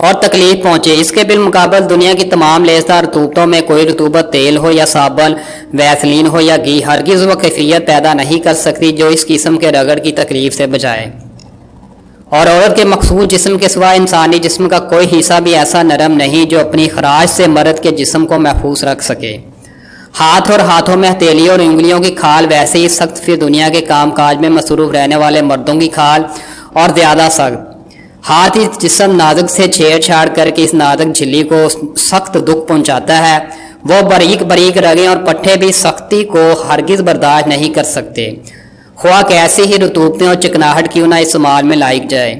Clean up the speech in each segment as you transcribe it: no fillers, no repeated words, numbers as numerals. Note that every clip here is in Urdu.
اور تکلیف پہنچے۔ اس کے بالمقابل دنیا کی تمام لیسدار رطوبتوں میں کوئی رطوبت تیل ہو یا صابن، ویسلین ہو یا گھی ہرگز وہ کیفیت پیدا نہیں کر سکتی جو اس قسم کے رگڑ کی تکلیف سے بچائے۔ اور عورت کے مخصوص جسم کے سوا انسانی جسم کا کوئی حصہ بھی ایسا نرم نہیں جو اپنی خراش سے مرد کے جسم کو محفوظ رکھ سکے۔ ہاتھ اور ہاتھوں میں ہتھیلی اور انگلیوں کی کھال ویسے ہی سخت، پھر دنیا کے کام کاج میں مصروف رہنے والے مردوں کی کھال اور زیادہ سخت۔ ہاتھ اس جسم نازک سے چھیڑ چھاڑ کر کے اس نازک جھلی کو سخت دکھ پہنچاتا ہے۔ وہ باریک باریک رگیں اور پٹھے بھی سختی کو ہرگز برداشت نہیں کر سکتے، خواہ کیسی ہی رطوبتیں اور چکناہٹ کیوں نہ استعمال میں لائی جائے۔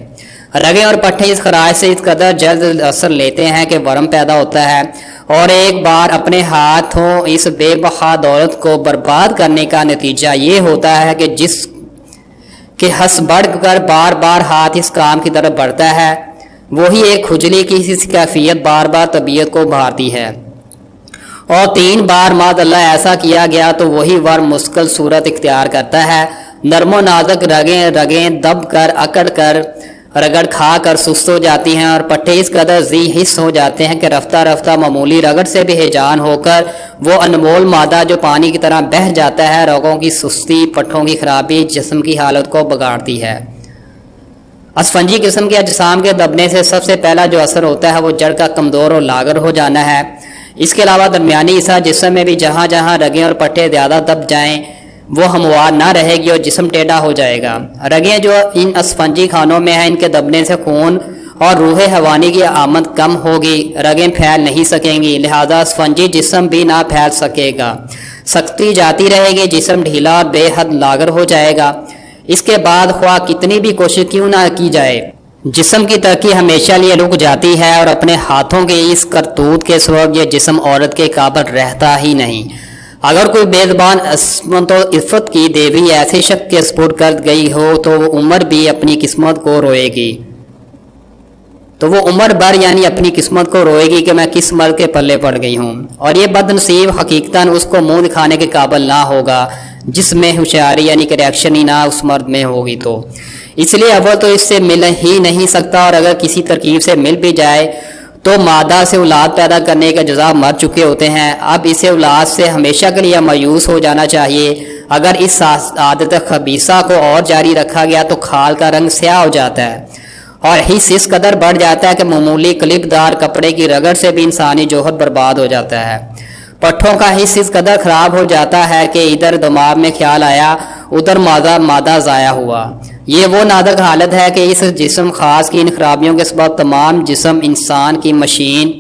رگیں اور پٹھے اس خراش سے اس قدر جلد اثر لیتے ہیں کہ ورم پیدا ہوتا ہے، اور ایک بار اپنے ہاتھوں اس بے بہا دولت کو برباد کرنے کا نتیجہ یہ ہوتا ہے کہ جس کہ ہنس بڑھ کر بار بار ہاتھ اس کام کی طرف بڑھتا ہے، وہی ایک کھجلی کی اس کیفیت بار بار طبیعت کو بھارتی ہے، اور 3 بار معاذ اللہ ایسا کیا گیا تو وہی ورم مشکل صورت اختیار کرتا ہے۔ نرم و نازک رگیں دب کر اکڑ کر رگڑ کھا کر سست ہو جاتی ہیں، اور پٹھے اس قدر ذی حس ہو جاتے ہیں کہ رفتہ رفتہ معمولی رگڑ سے بھی ہیجان ہو کر وہ انمول مادہ جو پانی کی طرح بہہ جاتا ہے، رگوں کی سستی، پٹھوں کی خرابی جسم کی حالت کو بگاڑتی ہے۔ اسفنجی قسم کے اجسام کے دبنے سے سب سے پہلا جو اثر ہوتا ہے وہ جڑ کا کمزور اور لاغر ہو جانا ہے۔ اس کے علاوہ درمیانی حصہ جسم میں بھی جہاں جہاں رگیں اور پٹھے زیادہ دب جائیں وہ ہموار نہ رہے گی اور جسم ٹیڑھا ہو جائے گا۔ رگیں جو ان اسفنجی خانوں میں ہیں، ان کے دبنے سے خون اور روح حیوانی کی آمد کم ہوگی، رگیں پھیل نہیں سکیں گی، لہذا اسفنجی جسم بھی نہ پھیل سکے گا، سختی جاتی رہے گی، جسم ڈھیلا اور بے حد لاغر ہو جائے گا۔ اس کے بعد خواہ کتنی بھی کوشش کیوں نہ کی جائے، جسم کی ترقی ہمیشہ لیے رک جاتی ہے، اور اپنے ہاتھوں کے اس کرتوت کے سبب یہ جسم عورت کے قابل رہتا ہی نہیں۔ اگر کوئی بے زبان عصمت و عفت کی دیوی ایسے شخص کے سپرد کر گئی ہو تو وہ عمر بھی اپنی قسمت کو روئے گی، یعنی اپنی قسمت کو روئے گی کہ میں کس مرد کے پلے پڑ گئی ہوں، اور یہ بد نصیب حقیقتاً اس کو منہ دکھانے کے قابل نہ ہوگا جس میں ہوشیاری یعنی کہ ریئیکشن ہی نہ اس مرد میں ہوگی۔ تو اس لیے اول تو اس سے مل ہی نہیں سکتا، اور اگر کسی ترکیب سے مل بھی جائے تو مادہ سے اولاد پیدا کرنے کے جزا مر چکے ہوتے ہیں۔ اب اسے اولاد سے ہمیشہ کے لیے مایوس ہو جانا چاہیے۔ اگر اس عادت خبیثہ کو اور جاری رکھا گیا تو کھال کا رنگ سیاہ ہو جاتا ہے، اور حس اس قدر بڑھ جاتا ہے کہ معمولی کلپ دار کپڑے کی رگڑ سے بھی انسانی جوہر برباد ہو جاتا ہے۔ پٹھوں کا حص اس قدر خراب ہو جاتا ہے کہ ادھر دماغ میں خیال آیا ادھر مادہ ضائع ہوا۔ یہ وہ نازک حالت ہے کہ اس جسم خاص کی ان خرابیوں کے سبب تمام جسم انسان کی مشین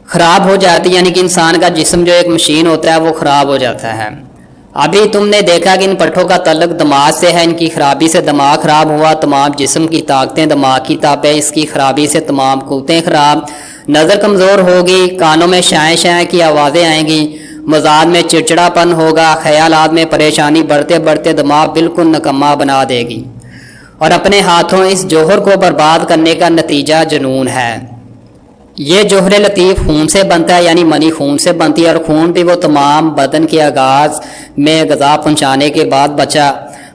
خراب ہو جاتی، یعنی کہ انسان کا جسم جو ایک مشین ہوتا ہے وہ خراب ہو جاتا ہے۔ ابھی تم نے دیکھا کہ ان پٹھوں کا تعلق دماغ سے ہے، ان کی خرابی سے دماغ خراب ہوا، تمام جسم کی طاقتیں دماغ کی تابع، اس کی خرابی سے تمام قوتیں خراب، نظر کمزور ہوگی، کانوں میں شائیں شائیں کی آوازیں آئیں گی، مزاج میں چڑچڑا پن ہوگا، خیالات میں پریشانی بڑھتے بڑھتے دماغ بالکل نکما بنا دے گی، اور اپنے ہاتھوں اس جوہر کو برباد کرنے کا نتیجہ جنون ہے۔ یہ جوہر لطیف خون سے بنتا ہے، یعنی منی خون سے بنتی ہے، اور خون بھی وہ تمام بدن کے آغاز میں غذا پہنچانے کے بعد بچا۔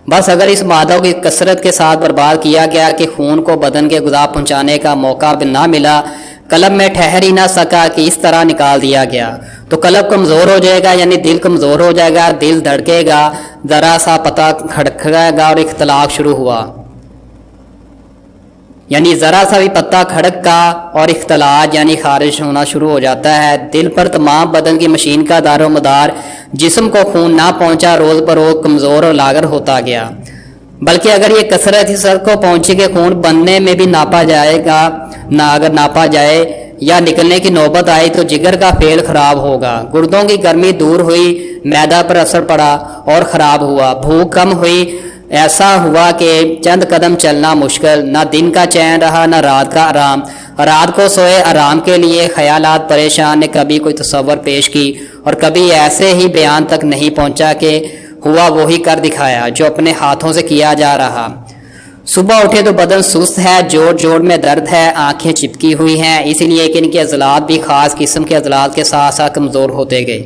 بس اگر اس مادہ کی کثرت کے ساتھ برباد کیا گیا کہ خون کو بدن کے غذا پہنچانے کا موقع نہ ملا، قلب میں ٹھہر ہی نہ سکا کہ اس طرح نکال دیا گیا، تو قلب کمزور ہو جائے گا، یعنی دل کمزور ہو جائے گا، دل دھڑکے گا، ذرا سا پتہ کھڑکے گا اور اختلاق شروع ہوا، یعنی ذرا سا بھی پتہ کھڑک کا اور اختلاط یعنی خارج ہونا شروع ہو جاتا ہے۔ دل پر تمام بدن کی مشین کا دار و مدار، جسم کو خون نہ پہنچا، روز بروز کمزور اور لاغر ہوتا گیا، بلکہ اگر یہ کثرت اس حد کو پہنچی کہ خون بننے میں بھی ناپا جائے گا، اگر ناپا جائے یا نکلنے کی نوبت آئی تو جگر کا فعل خراب ہوگا، گردوں کی گرمی دور ہوئی، معدہ پر اثر پڑا اور خراب ہوا، بھوک کم ہوئی، ایسا ہوا کہ چند قدم چلنا مشکل، نہ دن کا چین رہا نہ رات کا آرام، رات کو سوئے آرام کے لیے خیالات پریشان نے کبھی کوئی تصور پیش کی اور کبھی ایسے ہی بیان تک نہیں پہنچا کہ ہوا وہی کر دکھایا جو اپنے ہاتھوں سے کیا جا رہا۔ صبح اٹھے تو بدن سست ہے، جوڑ جوڑ میں درد ہے، آنکھیں چپکی ہوئی ہیں، اس لیے کہ ان کے عضلات بھی خاص قسم کے عضلات کے ساتھ ساتھ کمزور ہوتے گئے۔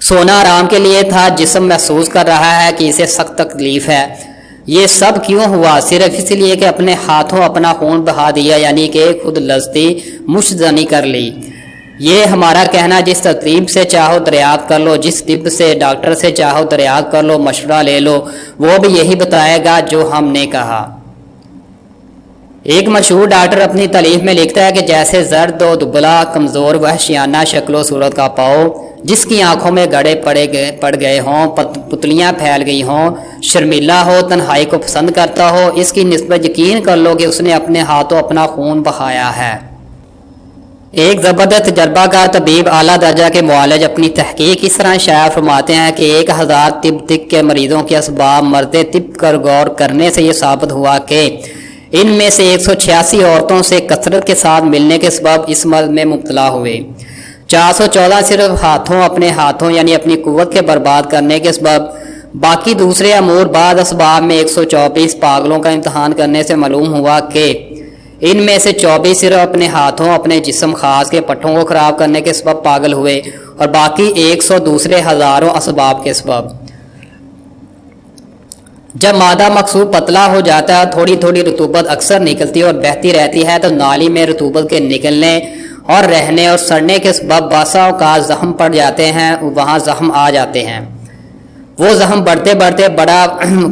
سونا آرام کے لیے تھا، جسم محسوس کر رہا ہے کہ اسے سخت تکلیف ہے، یہ سب کیوں ہوا؟ صرف اس لیے کہ اپنے ہاتھوں اپنا خون بہا دیا، یعنی کہ خود لذتی مشت زنی کر لی۔ یہ ہمارا کہنا جس ترتیب سے چاہو دریافت کر لو، جس طب سے ڈاکٹر سے چاہو دریافت کر لو، مشورہ لے لو، وہ بھی یہی بتائے گا جو ہم نے کہا۔ ایک مشہور ڈاکٹر اپنی تالیف میں لکھتا ہے کہ جیسے زرد و دبلا کمزور وحشیانہ شکل و صورت کا پاؤ، جس کی آنکھوں میں گڑے پڑ گئے ہوں، پتلیاں پھیل گئی ہوں، شرمیلا ہو، تنہائی کو پسند کرتا ہو، اس کی نسبت یقین کر لو کہ اس نے اپنے ہاتھوں اپنا خون بہایا ہے۔ ایک زبردست تجربہ کار طبیب اعلیٰ درجہ کے معالج اپنی تحقیق اس طرح شائع فرماتے ہیں کہ 1000 طب تک کے مریضوں کے اسباب مرد طب کر غور کرنے سے یہ ثابت ہوا کہ ان میں سے 186 عورتوں سے کثرت کے ساتھ ملنے کے سبب اس مرض میں مبتلا ہوئے۔ 414 صرف اپنے ہاتھوں یعنی اپنی قوت کے برباد کرنے کے سبب، باقی دوسرے امور بعد اسباب میں 124 پاگلوں کا امتحان کرنے سے معلوم ہوا کہ ان میں سے 24 صرف اپنے ہاتھوں اپنے جسم خاص کے پٹھوں کو خراب کرنے کے سبب پاگل ہوئے، اور باقی 100 دوسرے ہزاروں اسباب کے سبب۔ جب مادہ مقصود پتلا ہو جاتا ہے، تھوڑی تھوڑی رطوبت اکثر نکلتی اور بہتی رہتی ہے، تو نالی میں رطوبت کے نکلنے اور رہنے اور سڑنے کے سبب بعض اوقات زخم پڑ جاتے ہیں، وہاں زخم آ جاتے ہیں۔ وہ زخم بڑھتے بڑھتے بڑا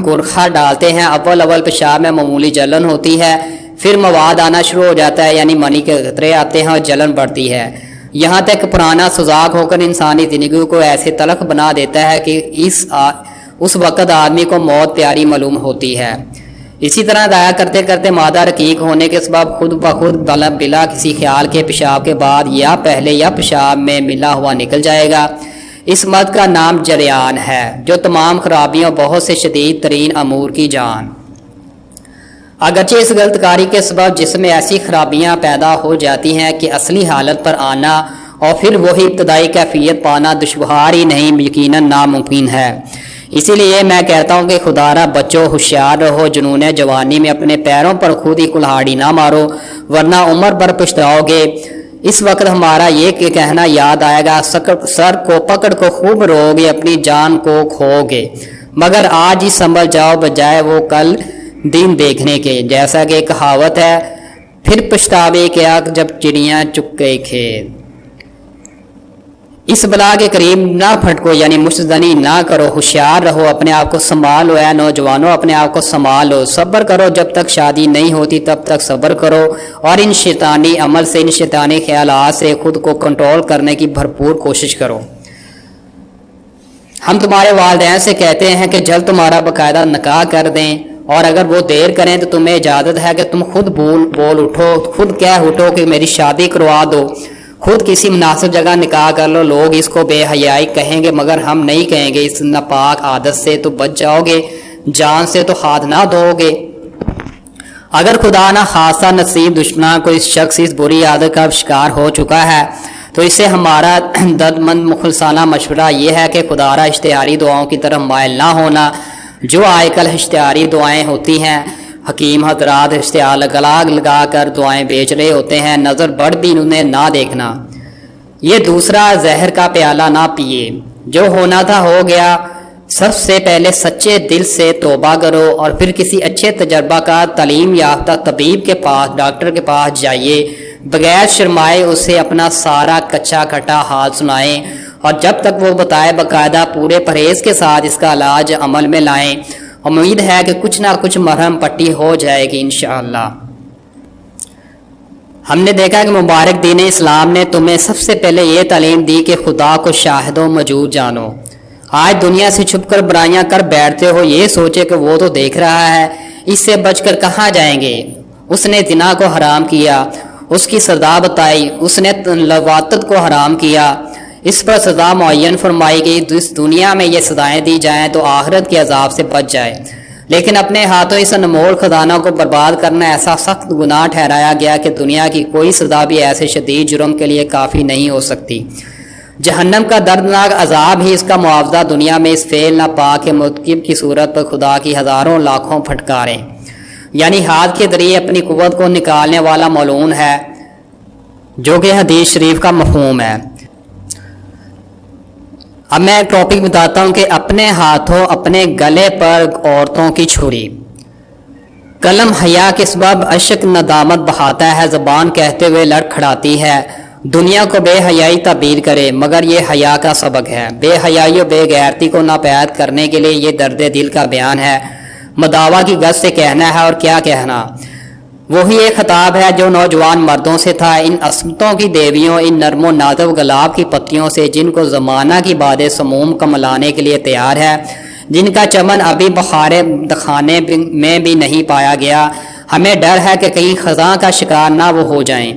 کرخا ڈالتے ہیں۔ اول پیشاب میں معمولی جلن ہوتی ہے، پھر مواد آنا شروع ہو جاتا ہے، یعنی منی کے قطرے آتے ہیں اور جلن بڑھتی ہے، یہاں تک پرانا سوزاک ہو کر انسانی زندگی کو ایسے تلخ بنا دیتا ہے کہ اس وقت آدمی کو موت پیاری معلوم ہوتی ہے۔ اسی طرح ضائع کرتے کرتے مادہ رقیق ہونے کے سبب خود بخود بلا کسی خیال کے پیشاب کے بعد یا پہلے یا پیشاب میں ملا ہوا نکل جائے گا۔ اس مرض کا نام جریان ہے، جو تمام خرابیوں بہت سے شدید ترین امور کی جان۔ اگرچہ اس غلط کاری کے سبب جسم میں ایسی خرابیاں پیدا ہو جاتی ہیں کہ اصلی حالت پر آنا اور پھر وہی ابتدائی کیفیت پانا دشوار ہی نہیں یقیناً ناممکن ہے۔ اسی لیے میں کہتا ہوں کہ خدا را بچو، ہوشیار رہو، جنون جوانی میں اپنے پیروں پر خود ہی کلہاڑی نہ مارو، ورنہ عمر پر پچھتاؤ گے۔ اس وقت ہمارا یہ کہنا یاد آئے گا، سر کو پکڑ کو خوب رو گے، اپنی جان کو کھو گے، مگر آج ہی سنبھل جاؤ بجائے وہ کل دن دیکھنے کے۔ جیسا کہ کہاوت ہے، پھر پچھتاوے کیا جب چڑیاں چگ گئے کھیت۔ اس بلا کے قریب نہ پھٹکو، یعنی مشتزنی نہ کرو، ہوشیار رہو، اپنے آپ کو سنبھالو۔ اے نوجوانوں، اپنے آپ کو سنبھالو، صبر کرو، جب تک شادی نہیں ہوتی تب تک صبر کرو، اور ان شیطانی عمل سے، ان شیطانی خیالات سے خود کو کنٹرول کرنے کی بھرپور کوشش کرو۔ ہم تمہارے والدین سے کہتے ہیں کہ جلد تمہارا باقاعدہ نکاح کر دیں، اور اگر وہ دیر کریں تو تمہیں اجازت ہے کہ تم خود بول اٹھو، خود کہہ اٹھو کہ میری شادی کروا دو، خود کسی مناسب جگہ نکاح کر لو۔ لوگ اس کو بے حیائی کہیں گے، مگر ہم نہیں کہیں گے۔ اس ناپاک عادت سے تو بچ جاؤ گے، جان سے تو ہاتھ نہ دھو گے۔ اگر خدا نہ خاصا نصیب دشمنان کو اس شخص اس بری عادت کا شکار ہو چکا ہے، تو اسے ہمارا دردمند مخلصانہ مشورہ یہ ہے کہ خدا را اشتہاری دعاؤں کی طرف مائل نہ ہونا۔ جو آج کل اشتہاری دعائیں ہوتی ہیں، حکیم حضرات اشتہار لگا کر دعائیں بیچ رہے ہوتے ہیں، نظر بڑھ بھی انہیں نہ دیکھنا۔ یہ دوسرا زہر کا پیالہ نہ پیے، جو ہونا تھا ہو گیا۔ سب سے پہلے سچے دل سے توبہ کرو، اور پھر کسی اچھے تجربہ کار تعلیم یافتہ طبیب کے پاس، ڈاکٹر کے پاس جائیے، بغیر شرمائے اسے اپنا سارا کچا کھٹا حال سنائیں، اور جب تک وہ بتائے باقاعدہ پورے پرہیز کے ساتھ اس کا علاج عمل میں لائیں۔ امید ہے کہ کچھ نہ کچھ مرہم پٹی ہو جائے گی انشاءاللہ۔ ہم نے دیکھا کہ مبارک دین اسلام نے تمہیں سب سے پہلے یہ تعلیم دی کہ خدا کو شاہد و موجود جانو۔ آج دنیا سے چھپ کر برائیاں کر بیٹھتے ہو، یہ سوچے کہ وہ تو دیکھ رہا ہے، اس سے بچ کر کہاں جائیں گے۔ اس نے زنا کو حرام کیا، اس کی سزا بتائی، اس نے لواطت کو حرام کیا، اس پر سزا معین فرمائی گئی۔ اس دنیا میں یہ سزائیں دی جائیں تو آخرت کے عذاب سے بچ جائے، لیکن اپنے ہاتھوں اس انمول خزانہ کو برباد کرنا ایسا سخت گناہ ٹھہرایا گیا کہ دنیا کی کوئی سزا بھی ایسے شدید جرم کے لیے کافی نہیں ہو سکتی۔ جہنم کا دردناک عذاب ہی اس کا معاوضہ دنیا میں اس فعل ناپاک مرتکب کی صورت پر خدا کی ہزاروں لاکھوں پھٹکاریں، یعنی ہاتھ کے ذریعے اپنی قوت کو نکالنے والا ملعون ہے، جو کہ حدیث شریف کا مفہوم ہے۔ اب میں ایک ٹاپک بتاتا ہوں کہ اپنے ہاتھوں اپنے گلے پر عورتوں کی چھری۔ قلم حیا کے سبب اشک ندامت بہاتا ہے، زبان کہتے ہوئے لڑکھڑاتی ہے، دنیا کو بے حیائی تعبیر کرے مگر یہ حیا کا سبق ہے، بے حیائی و بے غیرتی کو ناپید کرنے کے لیے یہ درد دل کا بیان ہے، مداوا کی گز سے کہنا ہے اور کیا کہنا۔ وہی ایک خطاب ہے جو نوجوان مردوں سے تھا، ان عصمتوں کی دیویوں، ان نرم و نازک گلاب کی پتیوں سے جن کو زمانہ کی باد سموم کملانے کے لیے تیار ہے، جن کا چمن ابھی بخار دخانے میں بھی نہیں پایا گیا۔ ہمیں ڈر ہے کہ کہیں خزاں کا شکار نہ وہ ہو جائیں،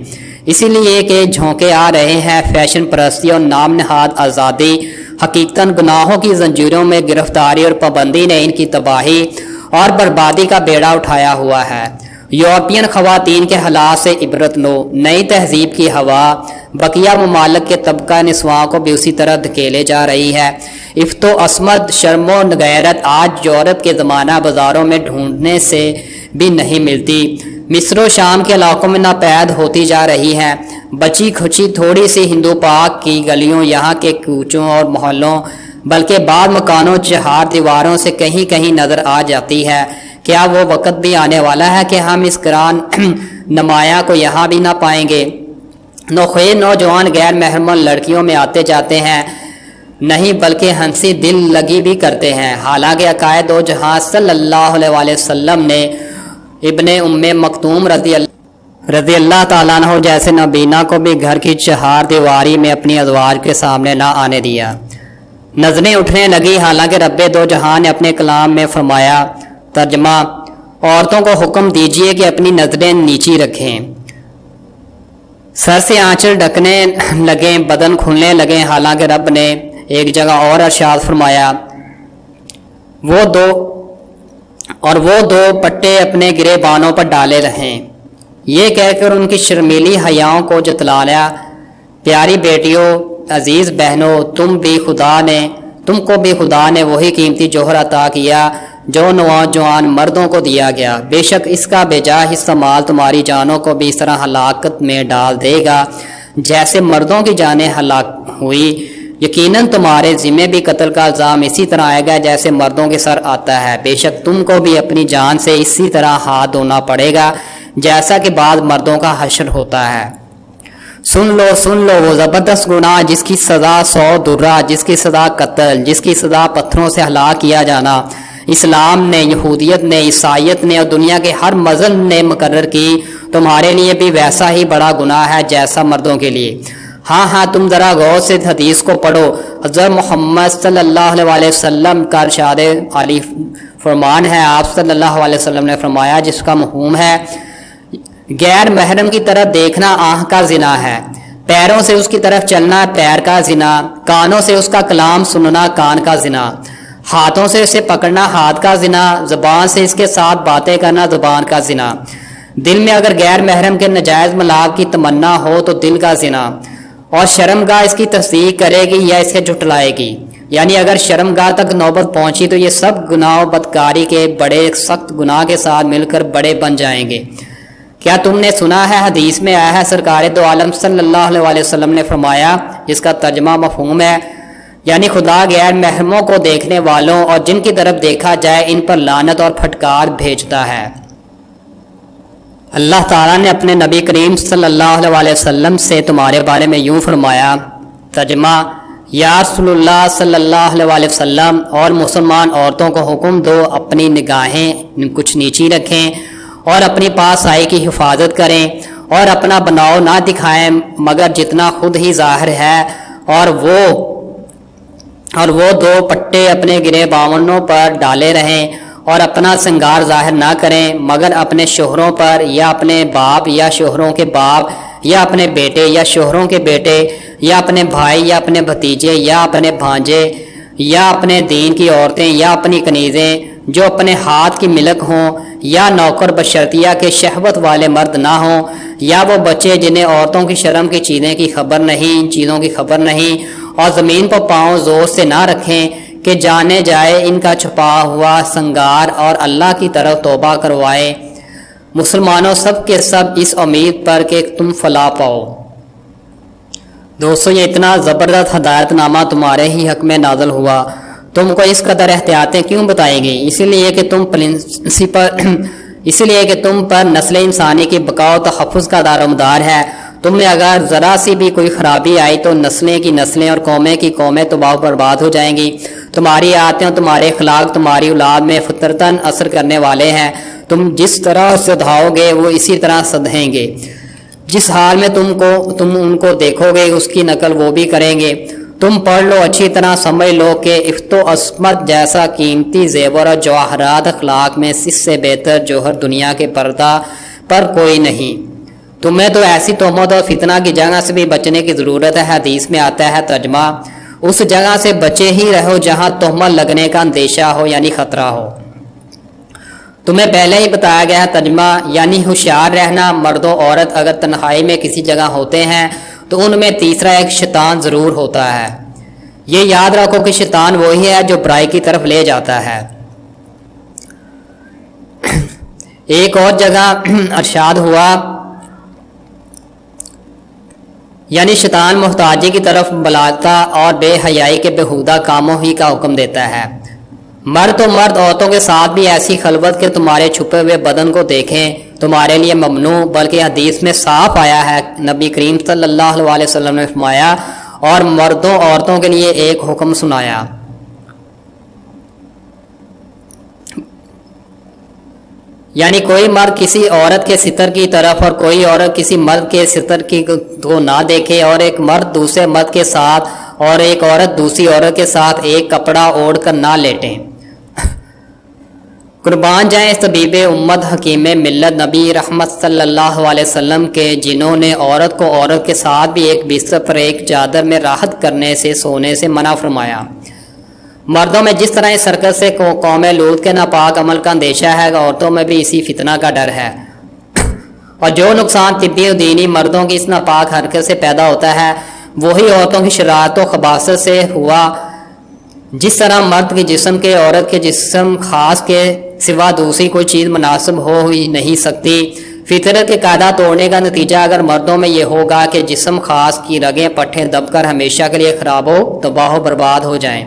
اسی لیے کہ جھونکے آ رہے ہیں فیشن پرستی اور نام نہاد آزادی، حقیقتاً گناہوں کی زنجیروں میں گرفتاری اور پابندی نے ان کی تباہی اور بربادی کا بیڑا اٹھایا ہوا ہے۔ یورپین خواتین کے حالات سے عبرت لو، نئی تہذیب کی ہوا بقیہ ممالک کے طبقہ نسواں کو بھی اسی طرح دھکیلے جا رہی ہے۔ افت و عصمت، شرم و غیرت آج یورپ کے زمانہ بازاروں میں ڈھونڈنے سے بھی نہیں ملتی، مصر و شام کے علاقوں میں ناپید ہوتی جا رہی ہے۔ بچی کھچی تھوڑی سی ہندو پاک کی گلیوں یہاں کے کوچوں اور محلوں بلکہ بعض مکانوں چہار دیواروں سے کہیں کہیں نظر آ جاتی ہے۔ کیا وہ وقت بھی آنے والا ہے کہ ہم اس گران نمایاں کو یہاں بھی نہ پائیں گے؟ نوخیر نوجوان غیر محرم لڑکیوں میں آتے جاتے ہیں، نہیں بلکہ ہنسی دل لگی بھی کرتے ہیں، حالانکہ عقائد و جہاں صلی اللہ علیہ وسلم نے ابن ام مکتوم رضی اللہ تعالیٰ عنہ جیسے نبینا کو بھی گھر کی چہار دیواری میں اپنی ازواج کے سامنے نہ آنے دیا۔ نظریں اٹھنے لگی، حالانکہ رب دو جہاں نے اپنے کلام میں فرمایا، ترجمہ: عورتوں کو حکم دیجیے کہ اپنی نظریں نیچی رکھیں، سر سے آنچل ڈھکنے لگیں، بدن کھلنے لگیں، حالانکہ رب نے ایک جگہ اور ارشاد فرمایا، وہ دو پٹے اپنے گرے بانوں پر ڈالے رہیں۔ یہ کہہ کر ان کی شرمیلی حیاؤں کو جتلایا۔ پیاری بیٹیوں، عزیز بہنوں، تم کو بھی خدا نے وہی قیمتی جوہر عطا کیا جو نوجوان مردوں کو دیا گیا، بے شک اس کا بے جا استعمال تمہاری جانوں کو بھی اس طرح ہلاکت میں ڈال دے گا جیسے مردوں کی جانیں ہلاک ہوئی۔ یقیناً تمہارے ذمے بھی قتل کا الزام اسی طرح آئے گا جیسے مردوں کے سر آتا ہے، بے شک تم کو بھی اپنی جان سے اسی طرح ہاتھ دھونا پڑے گا جیسا کہ بعض مردوں کا حشر ہوتا ہے۔ سن لو وہ زبردست گناہ جس کی سزا 100 درہ، جس کی سزا قتل، جس کی سزا پتھروں سے ہلاک کیا جانا، اسلام نے، یہودیت نے، عیسائیت نے اور دنیا کے ہر مذہب نے مقرر کی، تمہارے لیے بھی ویسا ہی بڑا گناہ ہے جیسا مردوں کے لیے۔ ہاں تم ذرا غور سے حدیث کو پڑھو، حضرت محمد صلی اللہ علیہ وسلم کا ارشاد عالی فرمان ہے، آپ صلی اللہ علیہ وسلم نے فرمایا، جس کا مفہوم ہے غیر محرم کی طرف دیکھنا آنکھ کا زنا ہے، پیروں سے اس کی طرف چلنا پیر کا زنا، کانوں سے اس کا کلام سننا کان کا زنا، ہاتھوں سے اسے پکڑنا ہاتھ کا زنا، زبان سے اس کے ساتھ باتیں کرنا زبان کا زنا، دل میں اگر غیر محرم کے نجائز ملاپ کی تمنا ہو تو دل کا زنا، اور شرمگاہ اس کی تصدیق کرے گی یا اسے جھٹلائے گی، یعنی اگر شرمگاہ تک نوبت پہنچی تو یہ سب گناہ و بدکاری کے بڑے سخت گناہ کے ساتھ مل کر بڑے بن جائیں گے۔ کیا تم نے سنا ہے، حدیث میں آیا ہے، سرکار دو عالم صلی اللہ علیہ وسلم نے فرمایا، جس کا ترجمہ مفہوم ہے، یعنی خدا غیر محرموں کو دیکھنے والوں اور جن کی طرف دیکھا جائے ان پر لعنت اور پھٹکار بھیجتا ہے۔ اللہ تعالیٰ نے اپنے نبی کریم صلی اللہ علیہ وسلم سے تمہارے بارے میں یوں فرمایا، ترجمہ: یا رسول اللہ صلی اللہ علیہ وسلم، اور مسلمان عورتوں کو حکم دو اپنی نگاہیں کچھ نیچی رکھیں اور اپنی پاس آئی کی حفاظت کریں اور اپنا بناؤ نہ دکھائیں مگر جتنا خود ہی ظاہر ہے، اور وہ 2 پٹے اپنے گرے باونوں پر ڈالے رہیں اور اپنا سنگار ظاہر نہ کریں مگر اپنے شوہروں پر یا اپنے باپ یا شوہروں کے باپ یا اپنے بیٹے یا شوہروں کے بیٹے یا اپنے بھائی یا اپنے بھتیجے یا اپنے بھانجے یا اپنے دین کی عورتیں یا اپنی کنیزیں جو اپنے ہاتھ کی ملک ہوں یا نوکر بشرطیہ کے شہوت والے مرد نہ ہوں یا وہ بچے جنہیں عورتوں کی شرم کی چیزیں کی خبر نہیں، ان چیزوں کی خبر نہیں، اور زمین پر پاؤں زور سے نہ رکھیں کہ جانے جائے ان کا چھپا ہوا سنگار، اور اللہ کی طرف توبہ کروائے۔ مسلمانوں سب کے سب اس امید پر کہ تم فلاح پاؤ۔ دوستو، یہ اتنا زبردست ہدایت نامہ تمہارے ہی حق میں نازل ہوا، تم کو اس قدر احتیاطیں کیوں بتائی گئی؟ اسی لیے کہ تم پرنسپل اس لیے کہ تم پر نسل انسانی کی بقا و تحفظ کا دارومدار ہے۔ تم میں اگر ذرا سی بھی کوئی خرابی آئی تو نسلیں کی نسلیں اور قومیں کی قومیں تباہ و برباد ہو جائیں گی۔ تمہاری عادتیں اور تمہارے اخلاق تمہاری اولاد میں فطرتاً اثر کرنے والے ہیں۔ تم جس طرح سدھاؤ گے وہ اسی طرح سدھیں گے۔ جس حال میں تم ان کو دیکھو گے اس کی نقل وہ بھی کریں گے۔ تم پڑھ لو، اچھی طرح سمجھ لو کہ افت و عصمت جیسا قیمتی زیور اور جواہرات اخلاق میں اس سے بہتر جوہر دنیا کے پردہ پر کوئی نہیں۔ تمہیں تو ایسی تہمت اور فتنہ کی جگہ سے بھی بچنے کی ضرورت ہے۔ حدیث میں آتا ہے ترجمہ، اس جگہ سے بچے ہی رہو جہاں تہمت لگنے کا اندیشہ ہو، یعنی خطرہ ہو۔ تمہیں پہلے ہی بتایا گیا ہے ترجمہ، یعنی ہوشیار رہنا۔ مرد و عورت اگر تنہائی میں کسی جگہ ہوتے ہیں تو ان میں تیسرا ایک شیطان ضرور ہوتا ہے۔ یہ یاد رکھو کہ شیطان وہی ہے جو برائی کی طرف لے جاتا ہے۔ ایک اور جگہ ارشاد ہوا، یعنی شیطان محتاجی کی طرف بلاتا اور بے حیائی کے بےہودہ کاموں ہی کا حکم دیتا ہے۔ مرد عورتوں کے ساتھ بھی ایسی خلوت کہ تمہارے چھپے ہوئے بدن کو دیکھیں تمہارے لیے ممنوع، بلکہ حدیث میں صاف آیا ہے، نبی کریم صلی اللہ علیہ وسلم نے فرمایا، اور مردوں عورتوں کے لیے ایک حکم سنایا۔ یعنی کوئی مرد کسی عورت کے ستر کی طرف اور کوئی عورت کسی مرد کے ستر کی کو نہ دیکھے، اور ایک مرد دوسرے مرد کے ساتھ اور ایک عورت دوسری عورت کے ساتھ ایک کپڑا اوڑھ کر نہ لیٹیں۔ قربان جائیں اس طبیب امت حکیم ملت نبی رحمت صلی اللہ علیہ وسلم کے، جنہوں نے عورت کو عورت کے ساتھ بھی ایک بستر پر ایک چادر میں راحت کرنے سے سونے سے منع فرمایا۔ مردوں میں جس طرح اس حرکت سے قوم لوط کے ناپاک عمل کا اندیشہ ہے، عورتوں میں بھی اسی فتنہ کا ڈر ہے، اور جو نقصان طبی و دینی مردوں کی اس ناپاک حرکت سے پیدا ہوتا ہے وہی عورتوں کی شرارت و خباثت سے ہوا۔ جس طرح مرد کے جسم کے عورت کے جسم خاص کے سوا دوسری کوئی چیز مناسب ہو ہی نہیں سکتی، فطرت کے قاعدہ توڑنے کا نتیجہ اگر مردوں میں یہ ہوگا کہ جسم خاص کی رگیں پٹھیں دب کر ہمیشہ کے لیے خراب ہو تباہ و برباد ہو جائیں۔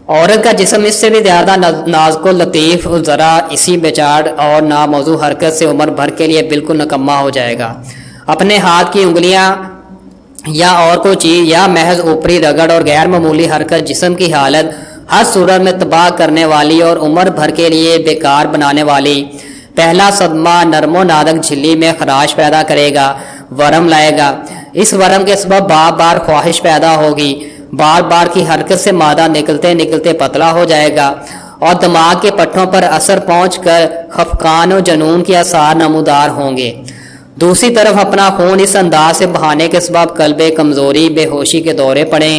عورت کا جسم اس سے بھی زیادہ نازک و لطیف، ذرا اسی بیچار اور ناموزوں حرکت سے عمر بھر کے لیے بالکل نکما ہو جائے گا۔ اپنے ہاتھ کی انگلیاں یا اور کوئی چیز یا محض اوپری رگڑ اور غیر معمولی حرکت جسم کی حالت ہر صورت میں تباہ کرنے والی اور عمر بھر کے لیے بیکار بنانے والی۔ پہلا صدمہ نرم و نازک جھلی میں خراش پیدا کرے گا، ورم لائے گا۔ اس ورم کے سبب بار بار خواہش پیدا ہوگی، بار بار کی حرکت سے مادہ نکلتے نکلتے پتلا ہو جائے گا اور دماغ کے پٹھوں پر اثر پہنچ کر خفقان و جنون کے آثار نمودار ہوں گے۔ دوسری طرف اپنا خون اس انداز سے بہانے کے سبب قلب کمزوری، بے ہوشی کے دورے پڑیں،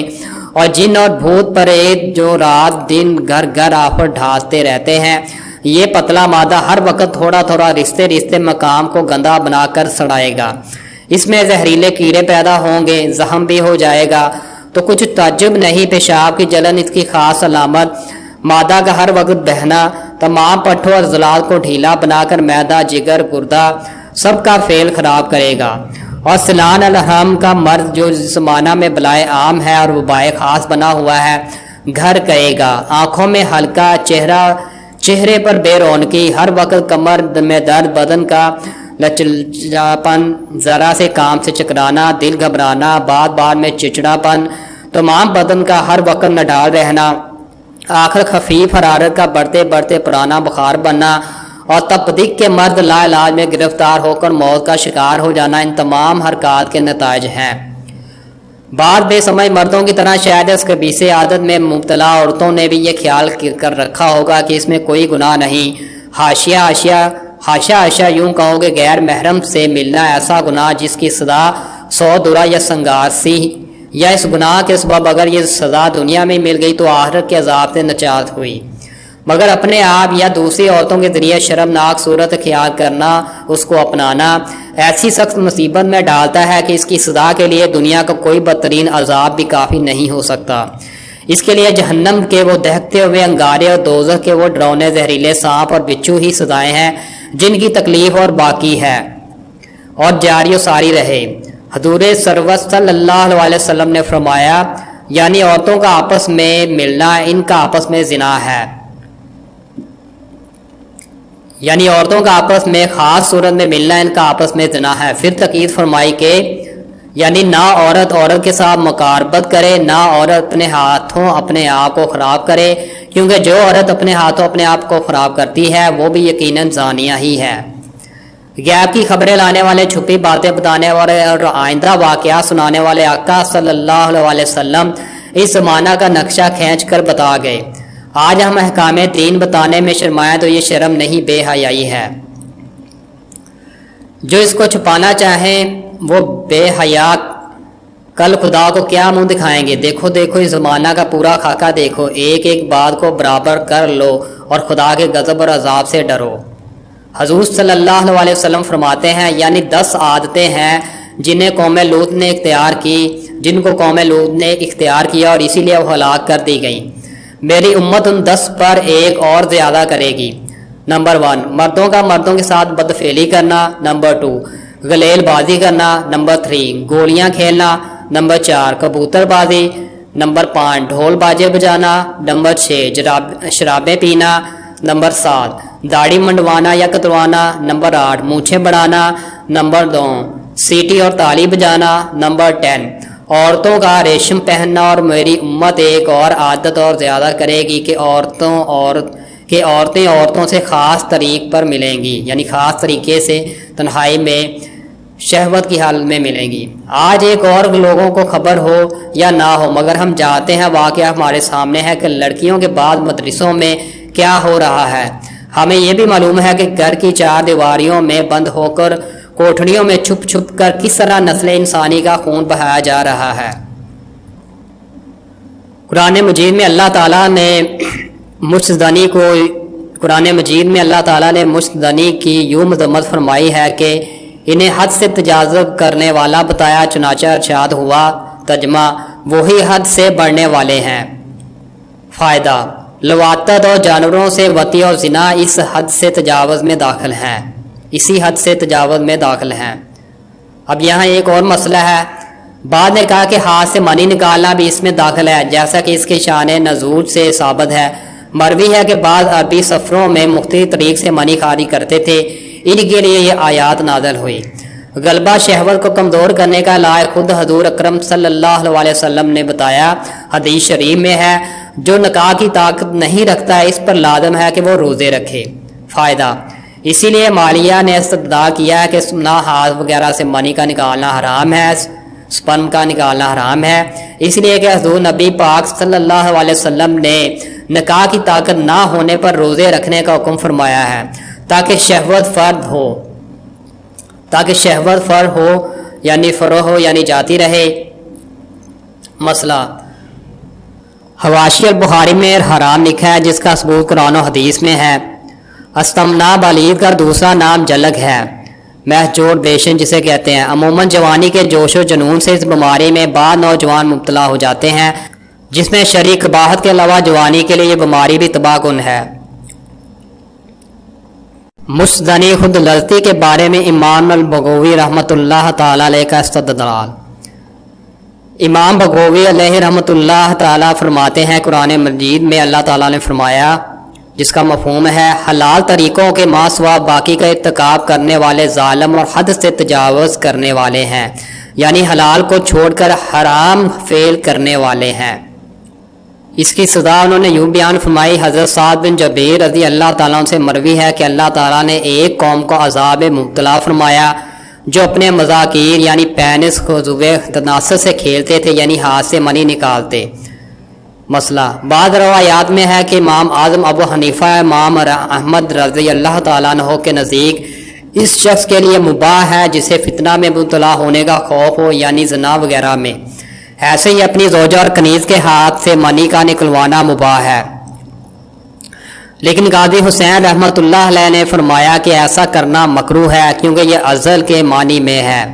اور جن اور بھوت پریت جو رات دن گھر گھر آفت ڈھانپتے رہتے ہیں، یہ پتلا مادہ ہر وقت تھوڑا تھوڑا رشتے مقام کو گندا بنا کر سڑائے گا۔ اس میں زہریلے کیڑے پیدا ہوں گے، زخم بھی ہو جائے گا۔ تو کچھ تعجب نہیں، پیشاب کی جلن اس کی خاص علامت، مادہ کا ہر وقت بہنا تمام پٹھوں اور عضلات کو ڈھیلا بنا کر معدہ، جگر، گردہ سب کا فعل خراب کرے گا۔ اور سلان الحم کا مرض جو زمانہ میں بلائے عام ہے اور وبائے خاص بنا ہوا ہے، گھر کرے گا۔ آنکھوں میں ہلکا چہرے پر بے رونقی، ہر وقت کمر میں درد، بدن کا لچکاپن، ذرا سے کام سے چکرانا، دل گھبرانا، بار بار میں چچڑاپن، تمام بدن کا ہر وقت نڈال رہنا، آخر خفیف حرارت کا بڑھتے بڑھتے پرانا بخار بننا، اور تپدق کے مرد لا علاج میں گرفتار ہو کر موت کا شکار ہو جانا، ان تمام حرکات کے نتائج ہیں۔ بعض بے سمجھ مردوں کی طرح شاید اس خبیث عادت میں مبتلا عورتوں نے بھی یہ خیال کر رکھا ہوگا کہ اس میں کوئی گناہ نہیں۔ حاشا یوں کہو کہ غیر محرم سے ملنا ایسا گناہ جس کی سزا 100 درہ یا سنگارسی، یا اس گناہ کے سبب اگر یہ سزا دنیا میں مل گئی تو آخرت کے عذاب سے نجات ہوئی، مگر اپنے آپ یا دوسری عورتوں کے ذریعے شرمناک صورت اختیار کرنا، اس کو اپنانا ایسی سخت مصیبت میں ڈالتا ہے کہ اس کی سزا کے لیے دنیا کا کوئی بدترین عذاب بھی کافی نہیں ہو سکتا۔ اس کے لیے جہنم کے وہ دہکتے ہوئے انگارے اور دوزخ کے وہ ڈراؤنے زہریلے سانپ اور بچھو ہی سزائیں ہیں جن کی تکلیف اور باقی ہے اور جاری و ساری رہے۔ حضور سرور صلی اللہ علیہ وسلم نے فرمایا، یعنی عورتوں کا آپس میں ملنا ان کا آپس میں زنا ہے۔ یعنی عورتوں کا آپس میں خاص صورت میں ملنا ان کا آپس میں زنا ہے۔ پھر تاکید فرمائی کہ یعنی نہ عورت عورت کے ساتھ مقاربت کرے، نہ عورت اپنے ہاتھوں اپنے آپ کو خراب کرے، کیونکہ جو عورت اپنے ہاتھوں اپنے آپ کو خراب کرتی ہے وہ بھی یقیناً زانیہ ہی ہے۔ غیب کی خبریں لانے والے، چھپی باتیں بتانے والے اور آئندہ واقعات سنانے والے آقا صلی اللہ علیہ وسلم اس زمانہ کا نقشہ کھینچ کر بتا گئے۔ آج ہم احکام دین بتانے میں شرمائیں تو یہ شرم نہیں، بے حیائی ہے۔ جو اس کو چھپانا چاہیں وہ بے حیا کل خدا کو کیا منہ دکھائیں گے۔ دیکھو دیکھو اس زمانہ کا پورا خاکہ دیکھو، ایک ایک بات کو برابر کر لو اور خدا کے غضب اور عذاب سے ڈرو۔ حضور صلی اللہ علیہ وسلم فرماتے ہیں یعنی 10 عادتیں ہیں جنہیں قوم لوط نے اختیار کی، جن کو قوم لوط نے اختیار کیا اور اسی لیے وہ ہلاک کر دی گئیں۔ میری امت ان 10 پر ایک اور زیادہ کرے گی۔ نمبر 1، مردوں کا مردوں کے ساتھ بدفعلی کرنا۔ نمبر 2، غلیل بازی کرنا۔ نمبر 3، گولیاں کھیلنا۔ نمبر 4، کبوتر بازی۔ نمبر 5، ڈھول باجے بجانا۔ نمبر 6، شرابیں پینا۔ نمبر 7، داڑھی منڈوانا یا کتروانا۔ نمبر 8، مونچھیں بڑھانا۔ نمبر 2، سیٹی اور تالی بجانا۔ نمبر 10، عورتوں کا ریشم پہننا۔ اور میری امت ایک اور عادت اور زیادہ کرے گی کہ عورتیں عورتوں سے خاص طریق پر ملیں گی، یعنی خاص طریقے سے تنہائی میں شہوت کی حالت میں ملیں گی۔ آج ایک اور لوگوں کو خبر ہو یا نہ ہو مگر ہم جانتے ہیں، واقعہ ہمارے سامنے ہے کہ لڑکیوں کے بعد مدرسوں میں کیا ہو رہا ہے۔ ہمیں یہ بھی معلوم ہے کہ گھر کی 4 دیواریوں میں بند ہو کر کوٹھڑیوں میں چھپ چھپ کر کس طرح نسل انسانی کا خون بہایا جا رہا ہے۔ قرآن مجید میں اللہ تعالیٰ نے مشتدنی کی یوں مذمت فرمائی ہے کہ انہیں حد سے تجاوز کرنے والا بتایا، چنانچہ ارشاد ہوا ترجمہ وہی حد سے بڑھنے والے ہیں۔ فائدہ، لواطت اور جانوروں سے وطی اور زنا اس حد سے تجاوز میں داخل ہیں، اسی حد سے تجاوز میں داخل ہیں۔ اب یہاں ایک اور مسئلہ ہے، بعد نے کہا کہ ہاتھ سے منی نکالنا بھی اس میں داخل ہے، جیسا کہ اس کے شان نزول سے ثابت ہے۔ مروی ہے کہ بعض عربی سفروں میں مختلف طریق سے منی خاری کرتے تھے، ان کے لیے یہ آیات نازل ہوئی۔ غلبہ شہوت کو کمزور کرنے کا علاج خود حضور اکرم صلی اللہ علیہ وسلم نے بتایا، حدیث شریف میں ہے جو نکاح کی طاقت نہیں رکھتا اس پر لازم ہے کہ وہ روزے رکھے۔ فائدہ، اسی لیے مالیہ نے استدعا کیا ہے کہ نہ ہاتھ وغیرہ سے منی کا نکالنا حرام ہے، سپرم کا نکالنا حرام ہے، اس لیے کہ حضور نبی پاک صلی اللہ علیہ وسلم نے نکاح کی طاقت نہ ہونے پر روزے رکھنے کا حکم فرمایا ہے تاکہ شہوت فرد ہو یعنی فرو ہو یعنی جاتی رہے۔ مسئلہ، حواشی البخاری میں حرام لکھا ہے جس کا ثبوت قرآن و حدیث میں ہے۔ استمنا بالید کا دوسرا نام جلگ ہے، محجور بیشن جسے کہتے ہیں۔ عموماً جوانی کے جوش و جنون سے اس بیماری میں بعض نوجوان مبتلا ہو جاتے ہیں، جس میں شرعی قباحت کے علاوہ جوانی کے لیے یہ بیماری بھی تباہ کن ہے۔ مشتدنی خود لذتی کے بارے میں امام البغوی رحمۃ اللہ تعالی علیہ کا استدلال۔ امام بغوی علیہ رحمۃ اللہ تعالی فرماتے ہیں قرآن مجید میں اللہ تعالیٰ نے فرمایا، جس کا مفہوم ہے حلال طریقوں کے ماں سوا باقی کا ارتکاب کرنے والے ظالم اور حد سے تجاوز کرنے والے ہیں، یعنی حلال کو چھوڑ کر حرام فعل کرنے والے ہیں۔ اس کی سزا انہوں نے یوں بیان فرمائی، حضرت سعد بن جبیر رضی اللہ تعالیٰ عنہ سے مروی ہے کہ اللہ تعالیٰ نے ایک قوم کو عذاب مبتلا فرمایا جو اپنے مذاکیر یعنی پینس خضوع تناسل سے کھیلتے تھے، یعنی ہاتھ سے منی نکالتے۔ مسئلہ، بعض روایات میں ہے کہ امام اعظم ابو حنیفہ امام احمد رضی اللہ تعالیٰ عنہ کے نزدیک اس شخص کے لیے مباح ہے جسے فتنہ میں مبتلا ہونے کا خوف ہو، یعنی زنا وغیرہ میں۔ ایسے ہی اپنی زوجہ اور کنیز کے ہاتھ سے منی کا نکلوانا مباح ہے، لیکن قاضی حسین رحمۃ اللہ علیہ نے فرمایا کہ ایسا کرنا مکروہ ہے کیونکہ یہ ازل کے معنی میں ہے۔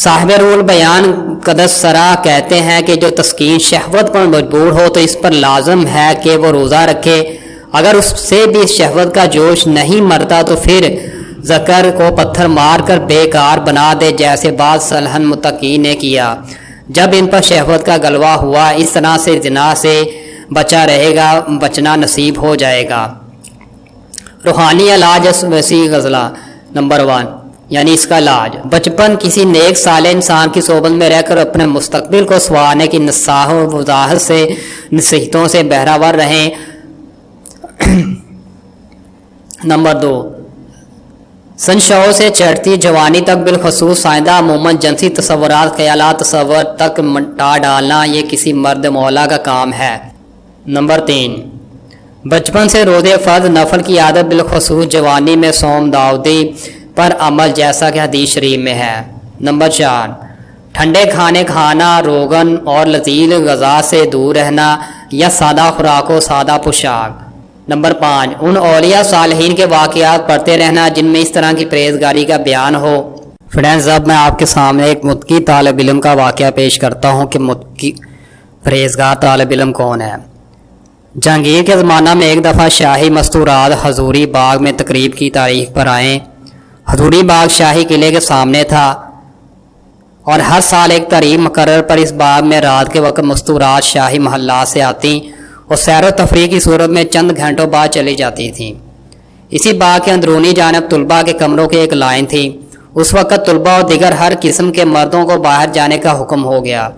صاحب رول بیان قدس سرا کہتے ہیں کہ جو تسکین شہوت پر مجبور ہو تو اس پر لازم ہے کہ وہ روزہ رکھے، اگر اس سے بھی شہوت کا جوش نہیں مرتا تو پھر ذکر کو پتھر مار کر بیکار بنا دے، جیسے بعض صالحین متقین نے کیا جب ان پر شہوت کا غلبہ ہوا۔ اس طرح سے زنا سے بچا رہے گا، بچنا نصیب ہو جائے گا۔ روحانی علاج وسیع غزلہ نمبر 1 یعنی اس کا علاج، بچپن کسی نیک صالح انسان کی صحبت میں رہ کر اپنے مستقبل کو سنوارنے کی وضاحت سے نصیحتوں سے بہرہور رہیں۔ نمبر 2 سنشوں سے چڑھتی جوانی تک بالخصوص آئندہ عموماً جنسی تصورات، خیالات، تصور تک مٹا ڈالنا یہ کسی مرد مولا کا کام ہے۔ نمبر 3 بچپن سے روزے فرض نفل کی عادت بالخصوص جوانی میں صوم داؤدی پر عمل، جیسا کہ حدیث شریف میں ہے۔ نمبر 4 ٹھنڈے کھانے کھانا، روغن اور لذیذ غذا سے دور رہنا یا سادہ خوراک و سادہ پوشاک۔ نمبر 5 ان اولیاء صالحین کے واقعات پڑھتے رہنا جن میں اس طرح کی پرہیزگاری کا بیان ہو۔ فرینڈز، اب میں آپ کے سامنے ایک متقی طالب علم کا واقعہ پیش کرتا ہوں کہ متقی پرہیزگار طالب علم کون ہے۔ جہانگیر کے زمانہ میں ایک دفعہ شاہی مستورات حضوری باغ میں تقریب کی تاریخ پر آئیں۔ حضوری باغ شاہی قلعے کے سامنے تھا اور ہر سال ایک تقریب مقرر پر اس باغ میں رات کے وقت مستورات شاہی محلات سے آتی اور سیر و تفریح کی صورت میں چند گھنٹوں بعد چلی جاتی تھیں۔ اسی باغ کے اندرونی جانب طلباء کے کمروں کی ایک لائن تھی۔ اس وقت طلباء اور دیگر ہر قسم کے مردوں کو باہر جانے کا حکم ہو گیا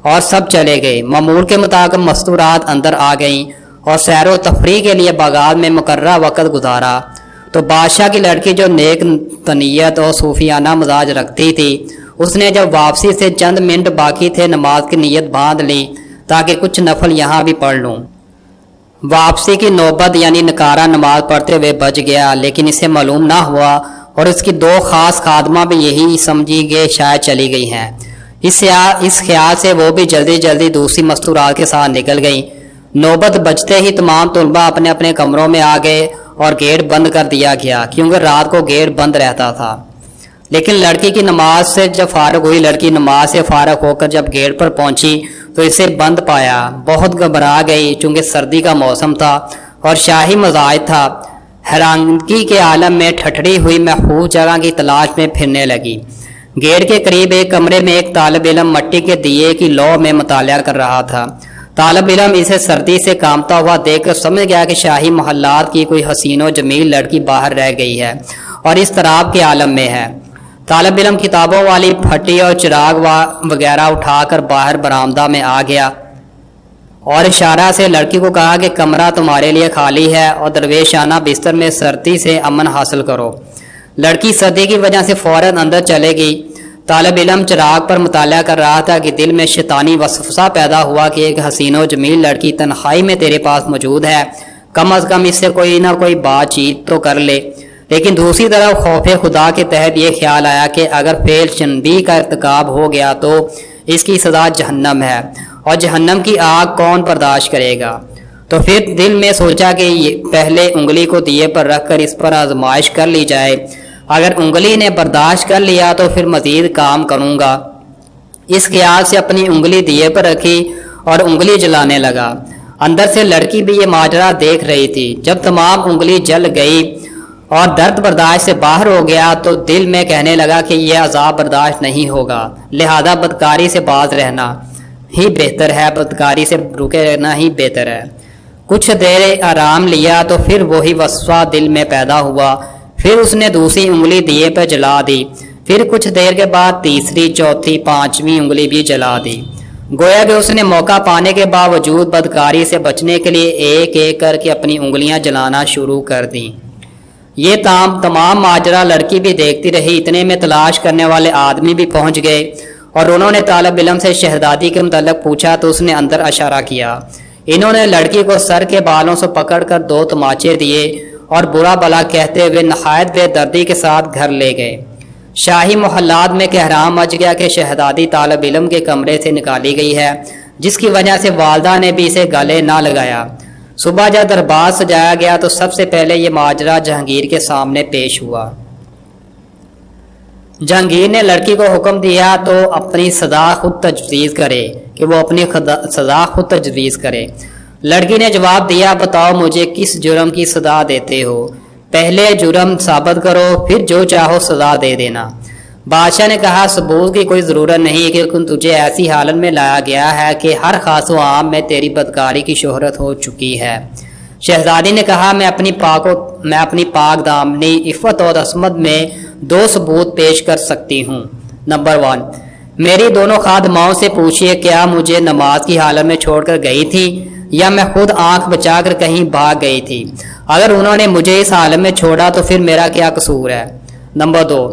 اور سب چلے گئے۔ معمول کے مطابق مستورات اندر آ گئیں اور سیر و تفریح کے لیے باغات میں مقررہ وقت گزارا تو بادشاہ کی لڑکی جو نیک تنیت اور صوفیانہ مزاج رکھتی تھی، اس نے جب واپسی سے چند منٹ باقی تھے نماز کی نیت باندھ لی تاکہ کچھ نفل یہاں بھی پڑھ لوں۔ واپسی کی نوبت یعنی نکارہ نماز پڑھتے ہوئے بچ گیا، لیکن اسے معلوم نہ ہوا اور اس کی 2 خاص خادمہ بھی یہی سمجھی گئے شاید چلی گئی ہیں۔ اس خیال سے وہ بھی جلدی جلدی دوسری مستورات کے ساتھ نکل گئیں۔ نوبت بجتے ہی تمام طلباء اپنے اپنے کمروں میں آ گئے اور گیٹ بند کر دیا گیا کیونکہ رات کو گیٹ بند رہتا تھا۔ لیکن لڑکی کی نماز سے جب فارغ ہوئی، لڑکی نماز سے فارغ ہو کر جب گیٹ پر پہنچی تو اسے بند پایا۔ بہت گھبرا گئی چونکہ سردی کا موسم تھا اور شاہی مزاج تھا۔ حیرانگی کے عالم میں ٹھٹھڑی ہوئی محفوظ جگہ کی تلاش میں پھرنے لگی۔ گیٹ کے قریب ایک کمرے میں ایک طالب علم مٹی کے دیے کی لو میں مطالعہ کر رہا تھا۔ طالب علم اسے سردی سے کامتا ہوا دیکھ کر سمجھ گیا کہ شاہی محلات کی کوئی حسین و جمیل لڑکی باہر رہ گئی ہے اور اس طراب کے عالم میں ہے۔ طالب علم کتابوں والی پھٹی اور چراغ وغیرہ اٹھا کر باہر برآمدہ میں آ گیا اور اشارہ سے لڑکی کو کہا کہ کمرہ تمہارے لیے خالی ہے اور درویشانہ بستر میں سردی سے امن حاصل کرو۔ لڑکی سردی کی وجہ سے فوراً اندر چلے گئی۔ طالب علم چراغ پر مطالعہ کر رہا تھا کہ دل میں شیطانی وسوسہ پیدا ہوا کہ ایک حسین و جمیل لڑکی تنہائی میں تیرے پاس موجود ہے، کم از کم اس سے کوئی نہ کوئی بات چیت تو کر لے۔ لیکن دوسری طرف خوف خدا کے تحت یہ خیال آیا کہ اگر فعل چنبی کا ارتکاب ہو گیا تو اس کی سزا جہنم ہے اور جہنم کی آگ کون برداشت کرے گا۔ تو پھر دل میں سوچا کہ پہلے انگلی کو دیے پر رکھ کر اس پر آزمائش کر لی جائے، اگر انگلی نے برداشت کر لیا تو پھر مزید کام کروں گا۔ اس خیال سے اپنی انگلی دیے پر رکھی اور انگلی جلانے لگا۔ اندر سے لڑکی بھی یہ ماجرا دیکھ رہی تھی۔ جب تمام انگلی جل گئی اور درد برداشت سے باہر ہو گیا تو دل میں کہنے لگا کہ یہ عذاب برداشت نہیں ہوگا، لہذا بدکاری سے باز رہنا ہی بہتر ہے، بدکاری سے رکے رہنا ہی بہتر ہے۔ کچھ دیر آرام لیا تو پھر وہی وسوسہ دل میں پیدا ہوا۔ پھر اس نے دوسری انگلی دیے پہ جلا دی، پھر کچھ دیر کے بعد تیسری، چوتھی، پانچویں انگلی بھی جلا دی۔ گویا کہ اس نے موقع پانے کے باوجود بدکاری سے بچنے کے لیے ایک ایک کر کے اپنی انگلیاں جلانا شروع کر دیں۔ یہ تمام ماجرا لڑکی بھی دیکھتی رہی۔ اتنے میں تلاش کرنے والے آدمی بھی پہنچ گئے اور انہوں نے طالب علم سے شہزادی کے متعلق پوچھا تو اس نے اندر اشارہ کیا۔ انہوں نے لڑکی کو سر کے بالوں سے پکڑ کر 2 تماچے دیے اور برا بلا کہتے ہوئے نہایت بے دردی کے ساتھ گھر لے گئے۔ شاہی محلات میں کہرام مچ گیا کہ شہزادی طالب علم کے کمرے سے نکالی گئی ہے، جس کی وجہ سے والدہ نے بھی اسے گلے نہ لگایا۔ صبح جب دربار سجایا گیا تو سب سے پہلے یہ ماجرا جہانگیر کے سامنے پیش ہوا۔ جہانگیر نے لڑکی کو حکم دیا تو اپنی سزا خود تجویز کرے کہ وہ اپنی سزا خود تجویز کرے۔ لڑکی نے جواب دیا، بتاؤ مجھے کس جرم کی سزا دیتے ہو؟ پہلے جرم ثابت کرو، پھر جو چاہو سزا دے دینا۔ بادشاہ نے کہا، ثبوت کی کوئی ضرورت نہیں کہ تجھے ایسی حالت میں لایا گیا ہے کہ ہر خاص و عام میں تیری بدکاری کی شہرت ہو چکی ہے۔ شہزادی نے کہا میں اپنی پاک دامنی عفت اور عصمت میں 2 ثبوت پیش کر سکتی ہوں۔ نمبر 1، میری دونوں خادماؤں سے پوچھئے کیا مجھے نماز کی حالت میں چھوڑ کر گئی تھی یا میں خود آنکھ بچا کر کہیں بھاگ گئی تھی؟ اگر انہوں نے مجھے اس حالت میں چھوڑا تو پھر میرا کیا قصور ہے؟ نمبر 2،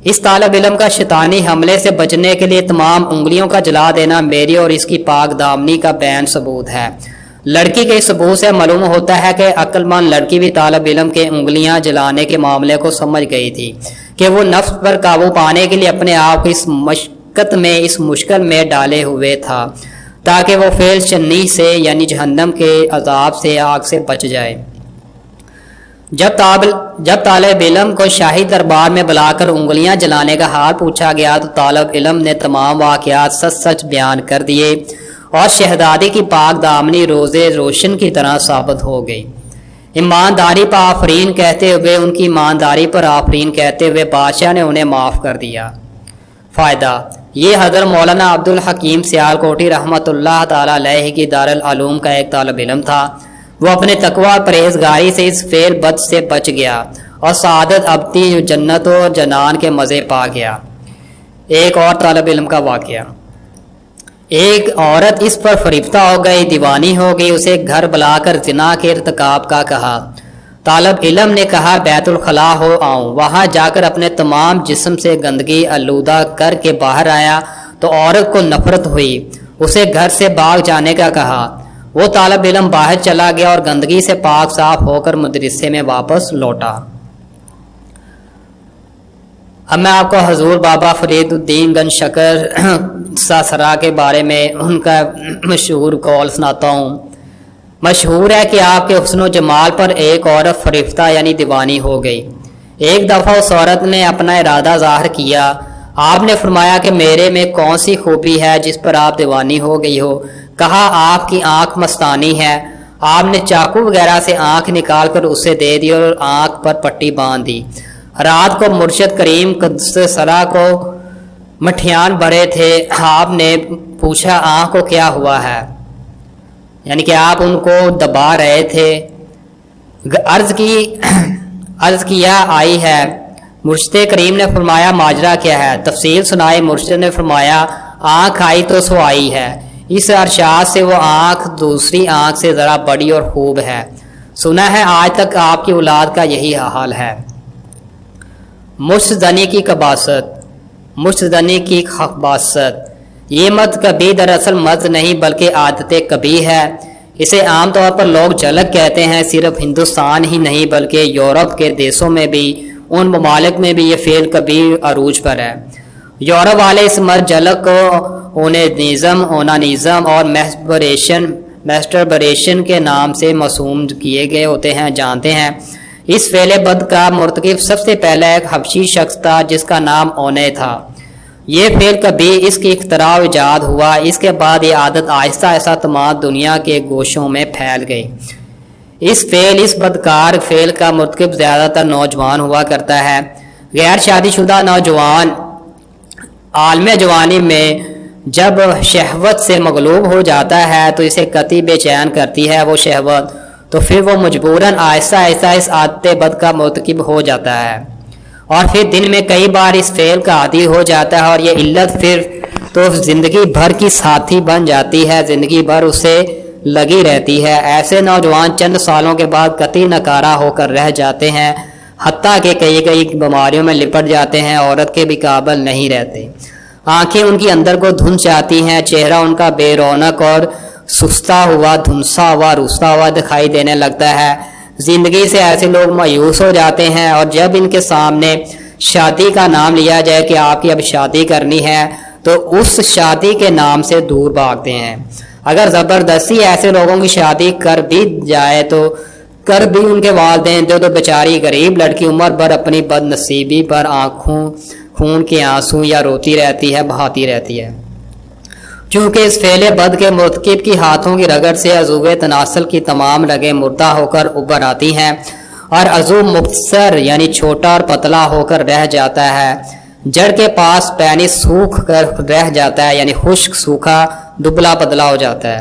اس طالب علم کا شیطانی حملے سے بچنے کے لیے تمام انگلیوں کا جلا دینا میری اور اس کی پاک دامنی کا بین ثبوت ہے۔ لڑکی کے ثبوت سے معلوم ہوتا ہے کہ عقل مند لڑکی بھی طالب علم کے انگلیاں جلانے کے معاملے کو سمجھ گئی تھی کہ وہ نفس پر قابو پانے کے لیے اپنے آپ کو اس مشکل میں ڈالے ہوئے تھا تاکہ وہ فعل چنی سے یعنی جہنم کے عذاب سے آگ سے بچ جائے۔ جب طالب علم کو شاہی دربار میں بلا کر انگلیاں جلانے کا حال پوچھا گیا تو طالب علم نے تمام واقعات سچ بیان کر دیے اور شہزادی کی پاک دامنی روزے روشن کی طرح ثابت ہو گئی۔ ایمانداری پر آفرین کہتے ہوئے ان کی ایمانداری پر آفرین کہتے ہوئے بادشاہ نے انہیں معاف کر دیا۔ فائدہ، یہ حضرت مولانا عبدالحکیم سیالکوٹی رحمۃ اللہ تعالی علیہ کی دارالعلوم کا ایک طالب علم تھا۔ وہ اپنے تقوی پرہیزگاری سے اس فعل بد سے بچ گیا اور سعادت ابدی جنت و جنان کے مزے پا گیا۔ ایک اور طالب علم کا واقعہ، ایک عورت اس پر فریفتہ ہو گئی، دیوانی ہو گئی، اسے گھر بلا کر زنا کے ارتکاب کا کہا۔ طالب علم نے کہا بیت الخلاء ہو آؤں۔ وہاں جا کر اپنے تمام جسم سے گندگی آلودہ کر کے باہر آیا تو عورت کو نفرت ہوئی، اسے گھر سے بھاگ جانے کا کہا۔ وہ طالب علم باہر چلا گیا اور گندگی سے پاک صاف ہو کر مدرسے میں واپس لوٹا۔ اب میں آپ کو حضور بابا فرید الدین گنج شکر ساسرا کے بارے میں ان کا مشہور قول سناتا ہوں۔ مشہور ہے کہ آپ کے حسن و جمال پر ایک عورت فریفتہ یعنی دیوانی ہو گئی۔ ایک دفعہ اس عورت نے اپنا ارادہ ظاہر کیا۔ آپ نے فرمایا کہ میرے میں کون سی خوبی ہے جس پر آپ دیوانی ہو گئی ہو؟ کہا آپ کی آنکھ مستانی ہے۔ آپ نے چاقو وغیرہ سے آنکھ نکال کر اسے دے دی اور آنکھ پر پٹی باندھ دی۔ رات کو مرشد کریم قدس سرا کو مٹھیان بھرے تھے۔ آپ نے پوچھا آنکھ کو کیا ہوا ہے، یعنی کہ آپ ان کو دبا رہے تھے۔ عرض کیا آئی ہے۔ مرشد کریم نے فرمایا ماجرا کیا ہے؟ تفصیل سنائی۔ مرشد نے فرمایا آنکھ آئی تو سو آئی ہے۔ اس ارشاد سے وہ آنکھ دوسری آنکھ سے ذرا بڑی اور خوب ہے۔ سنا ہے آج تک آپ کی اولاد کا یہی حال ہے۔ مشتزنی کی خباثت، یہ مت کبھی دراصل مرض نہیں بلکہ عادت کبھی ہے۔ اسے عام طور پر لوگ جھلک کہتے ہیں۔ صرف ہندوستان ہی نہیں بلکہ یورپ کے دیشوں میں بھی، ان ممالک میں بھی یہ فعل کبھی عروج پر ہے۔ یورپ والے اس مرض جھلک کو اونانیزم اور میسٹربریشن کے نام سے موسوم کیے گئے ہوتے ہیں جانتے ہیں۔ اس فعل بد کا مرتکب سب سے پہلا ایک حبشی شخص تھا جس کا نام اونے تھا۔ یہ فعل کبھی اس کی اختراع و ایجاد ہوا، اس کے بعد یہ عادت آہستہ آہستہ تمام دنیا کے گوشوں میں پھیل گئی۔ اس بدکار فعل کا مرتکب زیادہ تر نوجوان ہوا کرتا ہے۔ غیر شادی شدہ نوجوان عالم جوانی میں جب شہوت سے مغلوب ہو جاتا ہے تو اسے قطعی بے چین کرتی ہے وہ شہوت، تو پھر وہ مجبوراً آہستہ آہستہ اس عادت بد کا مرتکب ہو جاتا ہے اور پھر دن میں کئی بار اس فعل کا عادی ہو جاتا ہے، اور یہ علت پھر تو زندگی بھر کی ساتھی بن جاتی ہے، زندگی بھر اسے لگی رہتی ہے۔ ایسے نوجوان چند سالوں کے بعد قطعی ناکارہ ہو کر رہ جاتے ہیں، حتیٰ کہ کئی بیماریوں میں لپٹ جاتے ہیں، عورت کے بھی قابل نہیں رہتے۔ آنکھیں ان کی اندر کو دھنس جاتی ہیں، چہرہ ان کا بے رونق اور سستا ہوا، دھنسا ہوا، روسا ہوا دکھائی دینے لگتا ہے۔ زندگی سے ایسے لوگ مایوس ہو جاتے ہیں، اور جب ان کے سامنے شادی کا نام لیا جائے کہ آپ کی اب شادی کرنی ہے تو اس شادی کے نام سے دور بھاگتے ہیں۔ اگر زبردستی ایسے لوگوں کی شادی کر بھی جائے تو ان کے والدین تو بیچاری غریب لڑکی عمر بھر اپنی بد نصیبی پر آنکھوں خون کے آنسو یا روتی رہتی ہے، بہاتی رہتی ہے۔ چونکہ اس فعل بد کے مرتکب کی ہاتھوں کی رگڑ سے عضو تناسل کی تمام رگیں مردہ ہو کر ابھر آتی ہیں اور عضو مختصر یعنی چھوٹا اور پتلا ہو کر رہ جاتا ہے۔ جڑ کے پاس پانی سوکھ کر رہ جاتا ہے، یعنی خشک سوکھا دبلا پتلا ہو جاتا ہے،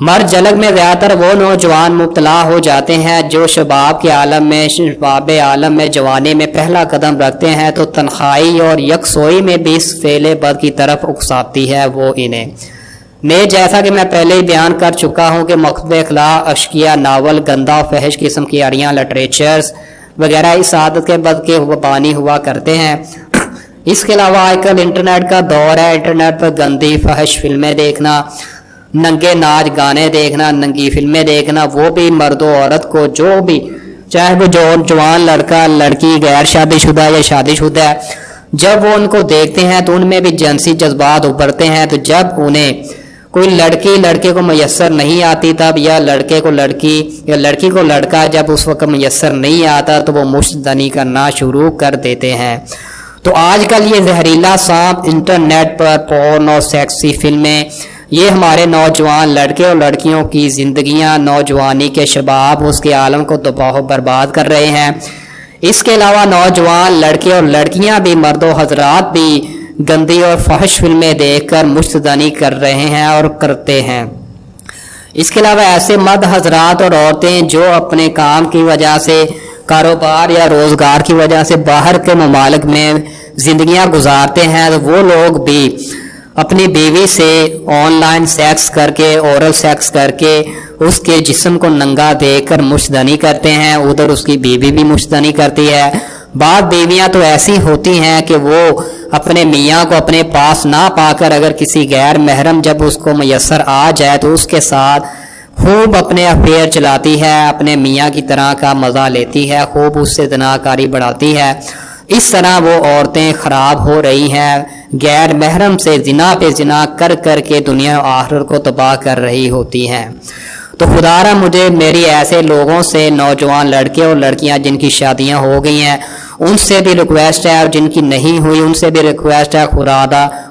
مرد جلک میں زیادہ تر وہ نوجوان مبتلا ہو جاتے ہیں جو شباب عالم میں جوانی میں پہلا قدم رکھتے ہیں تو تنہائی اور یکسوئی میں بھی اس فعل بد کی طرف اکساتی ہے وہ انہیں۔ میں جیسا کہ میں پہلے ہی بیان کر چکا ہوں کہ مقصد اخلاق، اشکیا، ناول، گندا و فحش قسم کی اڑیاں، لٹریچرز وغیرہ اس عادت کے بد کے بانی ہوا کرتے ہیں۔ اس کے علاوہ آج کل انٹرنیٹ کا دور ہے، انٹرنیٹ پر گندی فحش فلمیں دیکھنا، ننگے ناچ گانے دیکھنا، ننگی فلمیں دیکھنا، وہ بھی مرد و عورت کو، جو بھی چاہے وہ جوان لڑکا لڑکی غیر شادی شدہ یا شادی شدہ ہے، جب وہ ان کو دیکھتے ہیں تو ان میں بھی جنسی جذبات ابھرتے ہیں۔ تو جب انہیں کوئی لڑکی لڑکے کو میسر نہیں آتی تب، یا لڑکے کو لڑکی یا لڑکی کو لڑکا جب اس وقت میسر نہیں آتا تو وہ مشت زنی کرنا شروع کر دیتے ہیں۔ تو آج کل یہ زہریلا سانپ انٹرنیٹ پر پورن اور سیکسی فلمیں، یہ ہمارے نوجوان لڑکے اور لڑکیوں کی زندگیاں، نوجوانی کے شباب، اس کے عالم کو تباہ و برباد کر رہے ہیں۔ اس کے علاوہ نوجوان لڑکے اور لڑکیاں بھی، مرد و حضرات بھی گندی اور فحش فلمیں دیکھ کر مشت زنی کر رہے ہیں اور کرتے ہیں۔ اس کے علاوہ ایسے مرد حضرات اور عورتیں جو اپنے کام کی وجہ سے، کاروبار یا روزگار کی وجہ سے باہر کے ممالک میں زندگیاں گزارتے ہیں، تو وہ لوگ بھی اپنی بیوی سے آن لائن سیکس کر کے، اورل سیکس کر کے اس کے جسم کو ننگا دیکھ کر مشتدنی کرتے ہیں، ادھر اس کی بیوی بھی مشتدنی کرتی ہے۔ بعض بیویاں تو ایسی ہوتی ہیں کہ وہ اپنے میاں کو اپنے پاس نہ پا کر اگر کسی غیر محرم جب اس کو میسر آ جائے تو اس کے ساتھ خوب اپنے افیئر چلاتی ہے، اپنے میاں کی طرح کا مزہ لیتی ہے، خوب اس سے زناکاری بڑھاتی ہے۔ اس طرح وہ عورتیں خراب ہو رہی ہیں، غیر محرم سے زنا پہ زنا کر کر کے دنیا و آخرت کو تباہ کر رہی ہوتی ہیں۔ تو خدا را مجھے میری ایسے لوگوں سے، نوجوان لڑکے اور لڑکیاں جن کی شادیاں ہو گئی ہیں ان سے بھی ریکویسٹ ہے، اور جن کی نہیں ہوئی ان سے بھی ریکویسٹ ہے،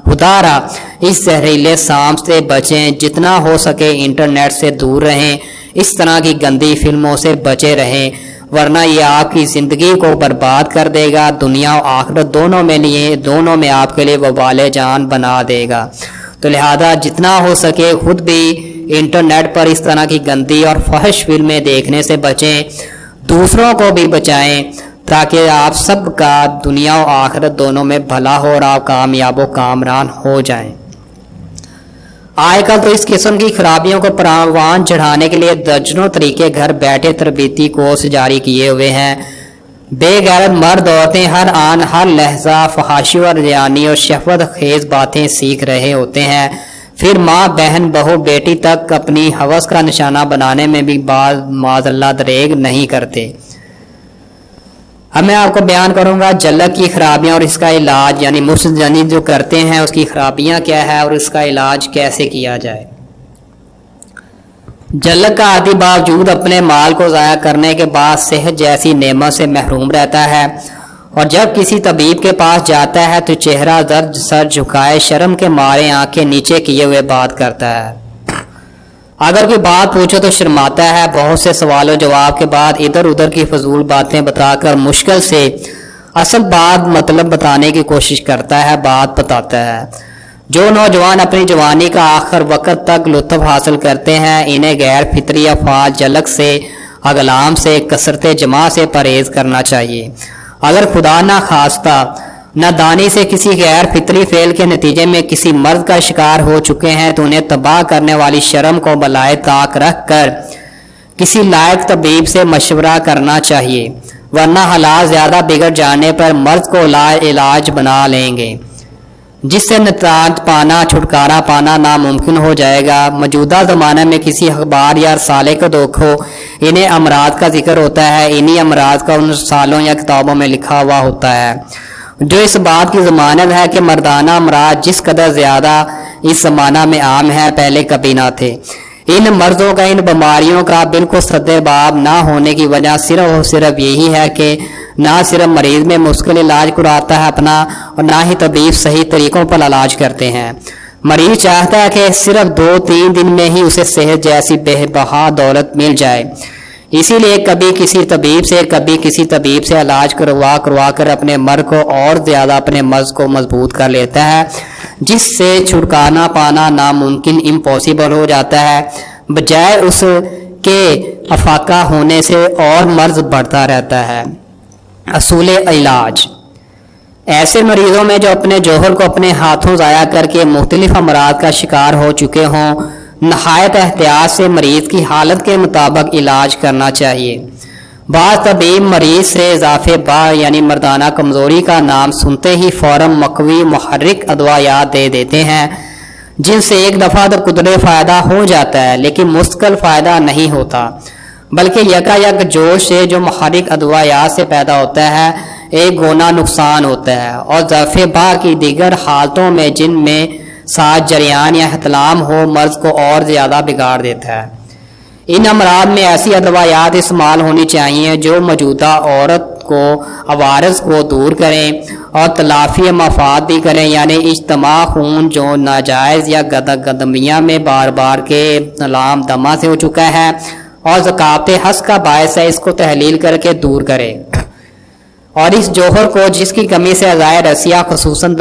خدا را اس زہریلے سانپ سے بچیں، جتنا ہو سکے انٹرنیٹ سے دور رہیں، اس طرح کی گندی فلموں سے بچے رہیں، ورنہ یہ آپ کی زندگی کو برباد کر دے گا، دنیا و آخرت دونوں میں آپ کے لیے وبال جان بنا دے گا۔ تو لہذا جتنا ہو سکے خود بھی انٹرنیٹ پر اس طرح کی گندی اور فحش فلمیں دیکھنے سے بچیں، دوسروں کو بھی بچائیں، تاکہ آپ سب کا دنیا و آخرت دونوں میں بھلا ہو اور آپ کامیاب و کامران ہو جائیں۔ آج کل تو اس قسم کی خرابیوں کو پروان چڑھانے کے لیے درجنوں طریقے گھر بیٹھے تربیتی کورس جاری کیے ہوئے ہیں۔ بے غیرت مرد عورتیں ہر آن ہر لحظہ فحاشی اور ریانی اور شہوت خیز باتیں سیکھ رہے ہوتے ہیں، پھر ماں، بہن، بہو، بیٹی تک اپنی ہوس کا نشانہ بنانے میں بھی معاذ اللہ دریغ نہیں کرتے۔ اب میں آپ کو بیان کروں گا جلک کی خرابیاں اور اس کا علاج، یعنی مشت زنی جو کرتے ہیں اس کی خرابیاں کیا ہے اور اس کا علاج کیسے کیا جائے۔ جلک کا عادی باوجود اپنے مال کو ضائع کرنے کے بعد صحت جیسی نعمت سے محروم رہتا ہے، اور جب کسی طبیب کے پاس جاتا ہے تو چہرہ درد سر جھکائے شرم کے مارے آنکھیں نیچے کیے ہوئے بات کرتا ہے۔ اگر کوئی بات پوچھو تو شرماتا ہے، بہت سے سوال و جواب کے بعد ادھر ادھر کی فضول باتیں بتا کر مشکل سے اصل بات مطلب بتانے کی کوشش کرتا ہے، بات بتاتا ہے۔ جو نوجوان اپنی جوانی کا آخر وقت تک لطف حاصل کرتے ہیں انہیں غیر فطری افعال، جلک سے، اغلام سے، کثرت جماع سے پرہیز کرنا چاہیے۔ اگر خدا نہ خواستہ نادانی سے کسی غیر فطری فعل کے نتیجے میں کسی مرض کا شکار ہو چکے ہیں تو انہیں تباہ کرنے والی شرم کو بالائے طاق رکھ کر کسی لائق طبیب سے مشورہ کرنا چاہیے، ورنہ حالات زیادہ بگڑ جانے پر مرض کو علاج بنا لیں گے، جس سے نجات پانا، چھٹکارا پانا ناممکن ہو جائے گا۔ موجودہ زمانے میں کسی اخبار یا رسالے کو دیکھو، انہیں امراض کا ذکر ہوتا ہے، انہی امراض کا ان سالوں یا کتابوں میں لکھا ہوا ہوتا ہے، جو اس بات کی ضمانت ہے کہ مردانہ امراض جس قدر زیادہ اس زمانہ میں عام ہے پہلے کبھی نہ تھے۔ ان مرضوں کا، ان بیماریوں کا بالکل سدے باب نہ ہونے کی وجہ صرف اور صرف یہی ہے کہ نہ صرف مریض میں مشکل علاج کراتا ہے اپنا، اور نہ ہی طبیب صحیح طریقوں پر علاج کرتے ہیں۔ مریض چاہتا ہے کہ صرف 2-3 دن میں ہی اسے صحت جیسی بے بہا دولت مل جائے، اسی لیے کبھی کسی طبیب سے، کبھی کسی طبیب سے علاج کروا کر اپنے مرض کو اور زیادہ اپنے مرض کو مضبوط کر لیتا ہے، جس سے چھٹکارا پانا ناممکن، امپاسبل ہو جاتا ہے۔ بجائے اس کے افاقہ ہونے سے اور مرض بڑھتا رہتا ہے۔ اصول علاج: ایسے مریضوں میں جو اپنے جوہر کو اپنے ہاتھوں ضائع کر کے مختلف امراض کا شکار ہو چکے ہوں، نہایت احتیاط سے مریض کی حالت کے مطابق علاج کرنا چاہیے۔ بعض طبیب مریض سے اضافے بار یعنی مردانہ کمزوری کا نام سنتے ہی فوراً مقوی محرک ادویات دے دیتے ہیں، جن سے ایک دفعہ تو قدرے فائدہ ہو جاتا ہے لیکن مستقل فائدہ نہیں ہوتا، بلکہ یکا یک جوش سے جو محرک ادویات سے پیدا ہوتا ہے ایک گنا نقصان ہوتا ہے، اور ضعف باں کی دیگر حالتوں میں جن میں ساتھ جریان یا احتلام ہو مرض کو اور زیادہ بگاڑ دیتا ہے۔ ان امراض میں ایسی ادویات استعمال ہونی چاہیے جو موجودہ عورت کو عوارض کو دور کریں اور تلافی مفاد بھی کریں، یعنی اجتماع خون جو ناجائز یا گدمیہ میں بار بار کے علام دمہ سے ہو چکا ہے اور ذکاوت حس کا باعث ہے، اس کو تحلیل کر کے دور کرے، اور اس جوہر کو جس کی کمی سے اعضائے رسیہ خصوصاً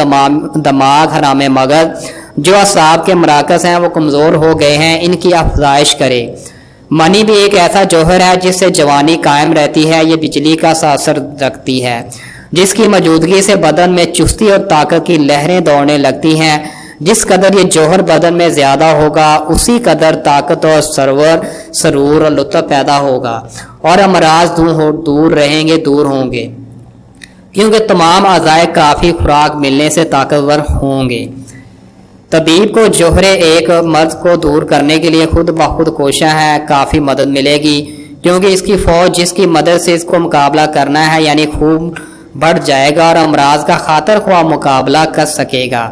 دماغ، حرام مغز جو اعصاب کے مراکز ہیں وہ کمزور ہو گئے ہیں، ان کی افزائش کرے۔ منی بھی ایک ایسا جوہر ہے جس سے جوانی قائم رہتی ہے، یہ بجلی کا سا اثر رکھتی ہے، جس کی موجودگی سے بدن میں چستی اور طاقت کی لہریں دوڑنے لگتی ہیں۔ جس قدر یہ جوہر بدن میں زیادہ ہوگا اسی قدر طاقت اور سرور اور لطف پیدا ہوگا، اور امراض دور ہوں گے کیونکہ تمام اعضائے کافی خوراک ملنے سے طاقتور ہوں گے۔ طبیب کو جوہر ایک مرض کو دور کرنے کے لیے خود بخود کوشاں ہے، کافی مدد ملے گی، کیونکہ اس کی فوج جس کی مدد سے اس کو مقابلہ کرنا ہے یعنی خون بڑھ جائے گا اور امراض کا خاطر خواہ مقابلہ کر سکے گا۔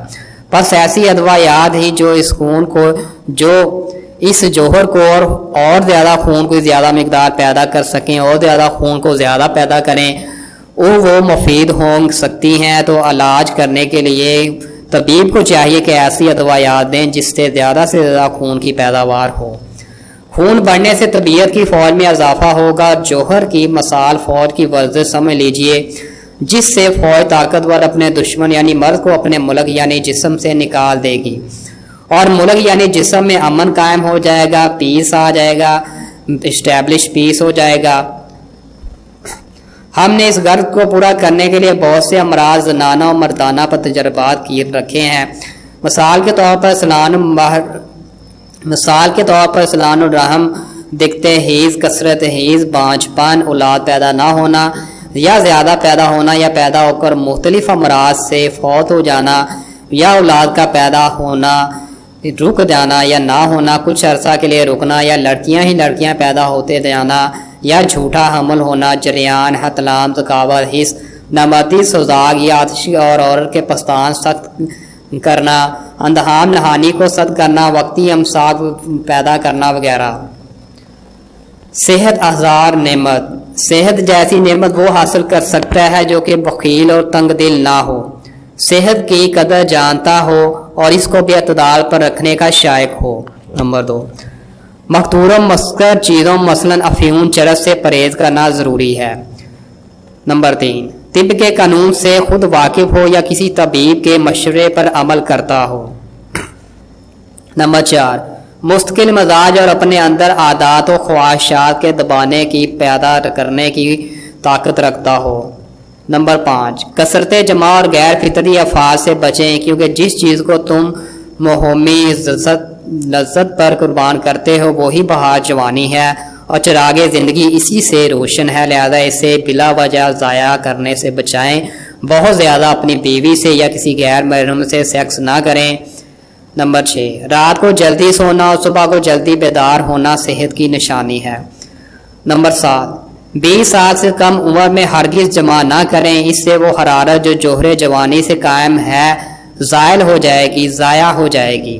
بس ایسی ادویات ہی جو اس خون کو جو اس جوہر کو اور زیادہ خون کو زیادہ مقدار پیدا کر سکیں اور زیادہ خون کو زیادہ پیدا کریں وہ مفید ہو سکتی ہیں۔ تو علاج کرنے کے لیے طبیب کو چاہیے کہ ایسی ادویات دیں جس سے زیادہ خون کی پیداوار ہو۔ خون بڑھنے سے طبیعت کی فوج میں اضافہ ہوگا۔ جوہر کی مثال فوج کی ورزش سمجھ لیجئے، جس سے فوج طاقتور اپنے دشمن یعنی مرض کو اپنے ملک یعنی جسم سے نکال دے گی، اور ملک یعنی جسم میں امن قائم ہو جائے گا، پیس آ جائے گا، اسٹیبلش پیس ہو جائے گا۔ ہم نے اس غرض کو پورا کرنے کے لیے بہت سے امراض زنانہ اور مردانہ پر تجربات کیے رکھے ہیں۔ مثال کے طور پر سلان الرحم، دکھتے حیض، کثرت حیض، بانجھ پن، اولاد پیدا نہ ہونا یا زیادہ پیدا ہونا یا پیدا ہو کر مختلف امراض سے فوت ہو جانا، یا اولاد کا پیدا ہونا رک جانا یا نہ ہونا، کچھ عرصہ کے لیے رکنا، یا لڑکیاں پیدا ہوتے جانا، یا جھوٹا حمل ہونا، جریان، حتلام، ذکاوت حس، نمتی، سوزاگ یا آتشی اور عورت کے پستان سخت کرنا، اندہام نہانی کو سد کرنا، وقتی امساک پیدا کرنا وغیرہ۔ صحت ہزار نعمت، صحت جیسی نعمت وہ حاصل کر سکتا ہے جو کہ بخیل اور تنگ دل نہ ہو، صحت کی قدر جانتا ہو اور اس کو بھی اعتدال پر رکھنے کا شائق ہو۔ نمبر 2، مقتور و مسکر چیزوں مثلاً افیون، چرس سے پرہیز کرنا ضروری ہے۔ نمبر 3، طب کے قانون سے خود واقف ہو یا کسی طبیب کے مشورے پر عمل کرتا ہو۔ نمبر 4، مستقل مزاج اور اپنے اندر عادات و خواہشات کے دبانے کی پیدا کرنے کی طاقت رکھتا ہو۔ نمبر 5، کثرت جمع اور غیر فطری افعال سے بچیں، کیونکہ جس چیز کو تم موہمی لذت پر قربان کرتے ہو وہی بہار جوانی ہے اور چراغ زندگی اسی سے روشن ہے، لہذا اسے بلا وجہ ضائع کرنے سے بچائیں۔ بہت زیادہ اپنی بیوی سے یا کسی غیر محرم سے سیکس نہ کریں۔ نمبر 6، رات کو جلدی سونا اور صبح کو جلدی بیدار ہونا صحت کی نشانی ہے۔ نمبر 7، 20 سال سے کم عمر میں ہرگز جمع نہ کریں، اس سے وہ حرارت جو جوہر جوانی سے قائم ہے زائل ہو جائے گی، ضائع ہو جائے گی۔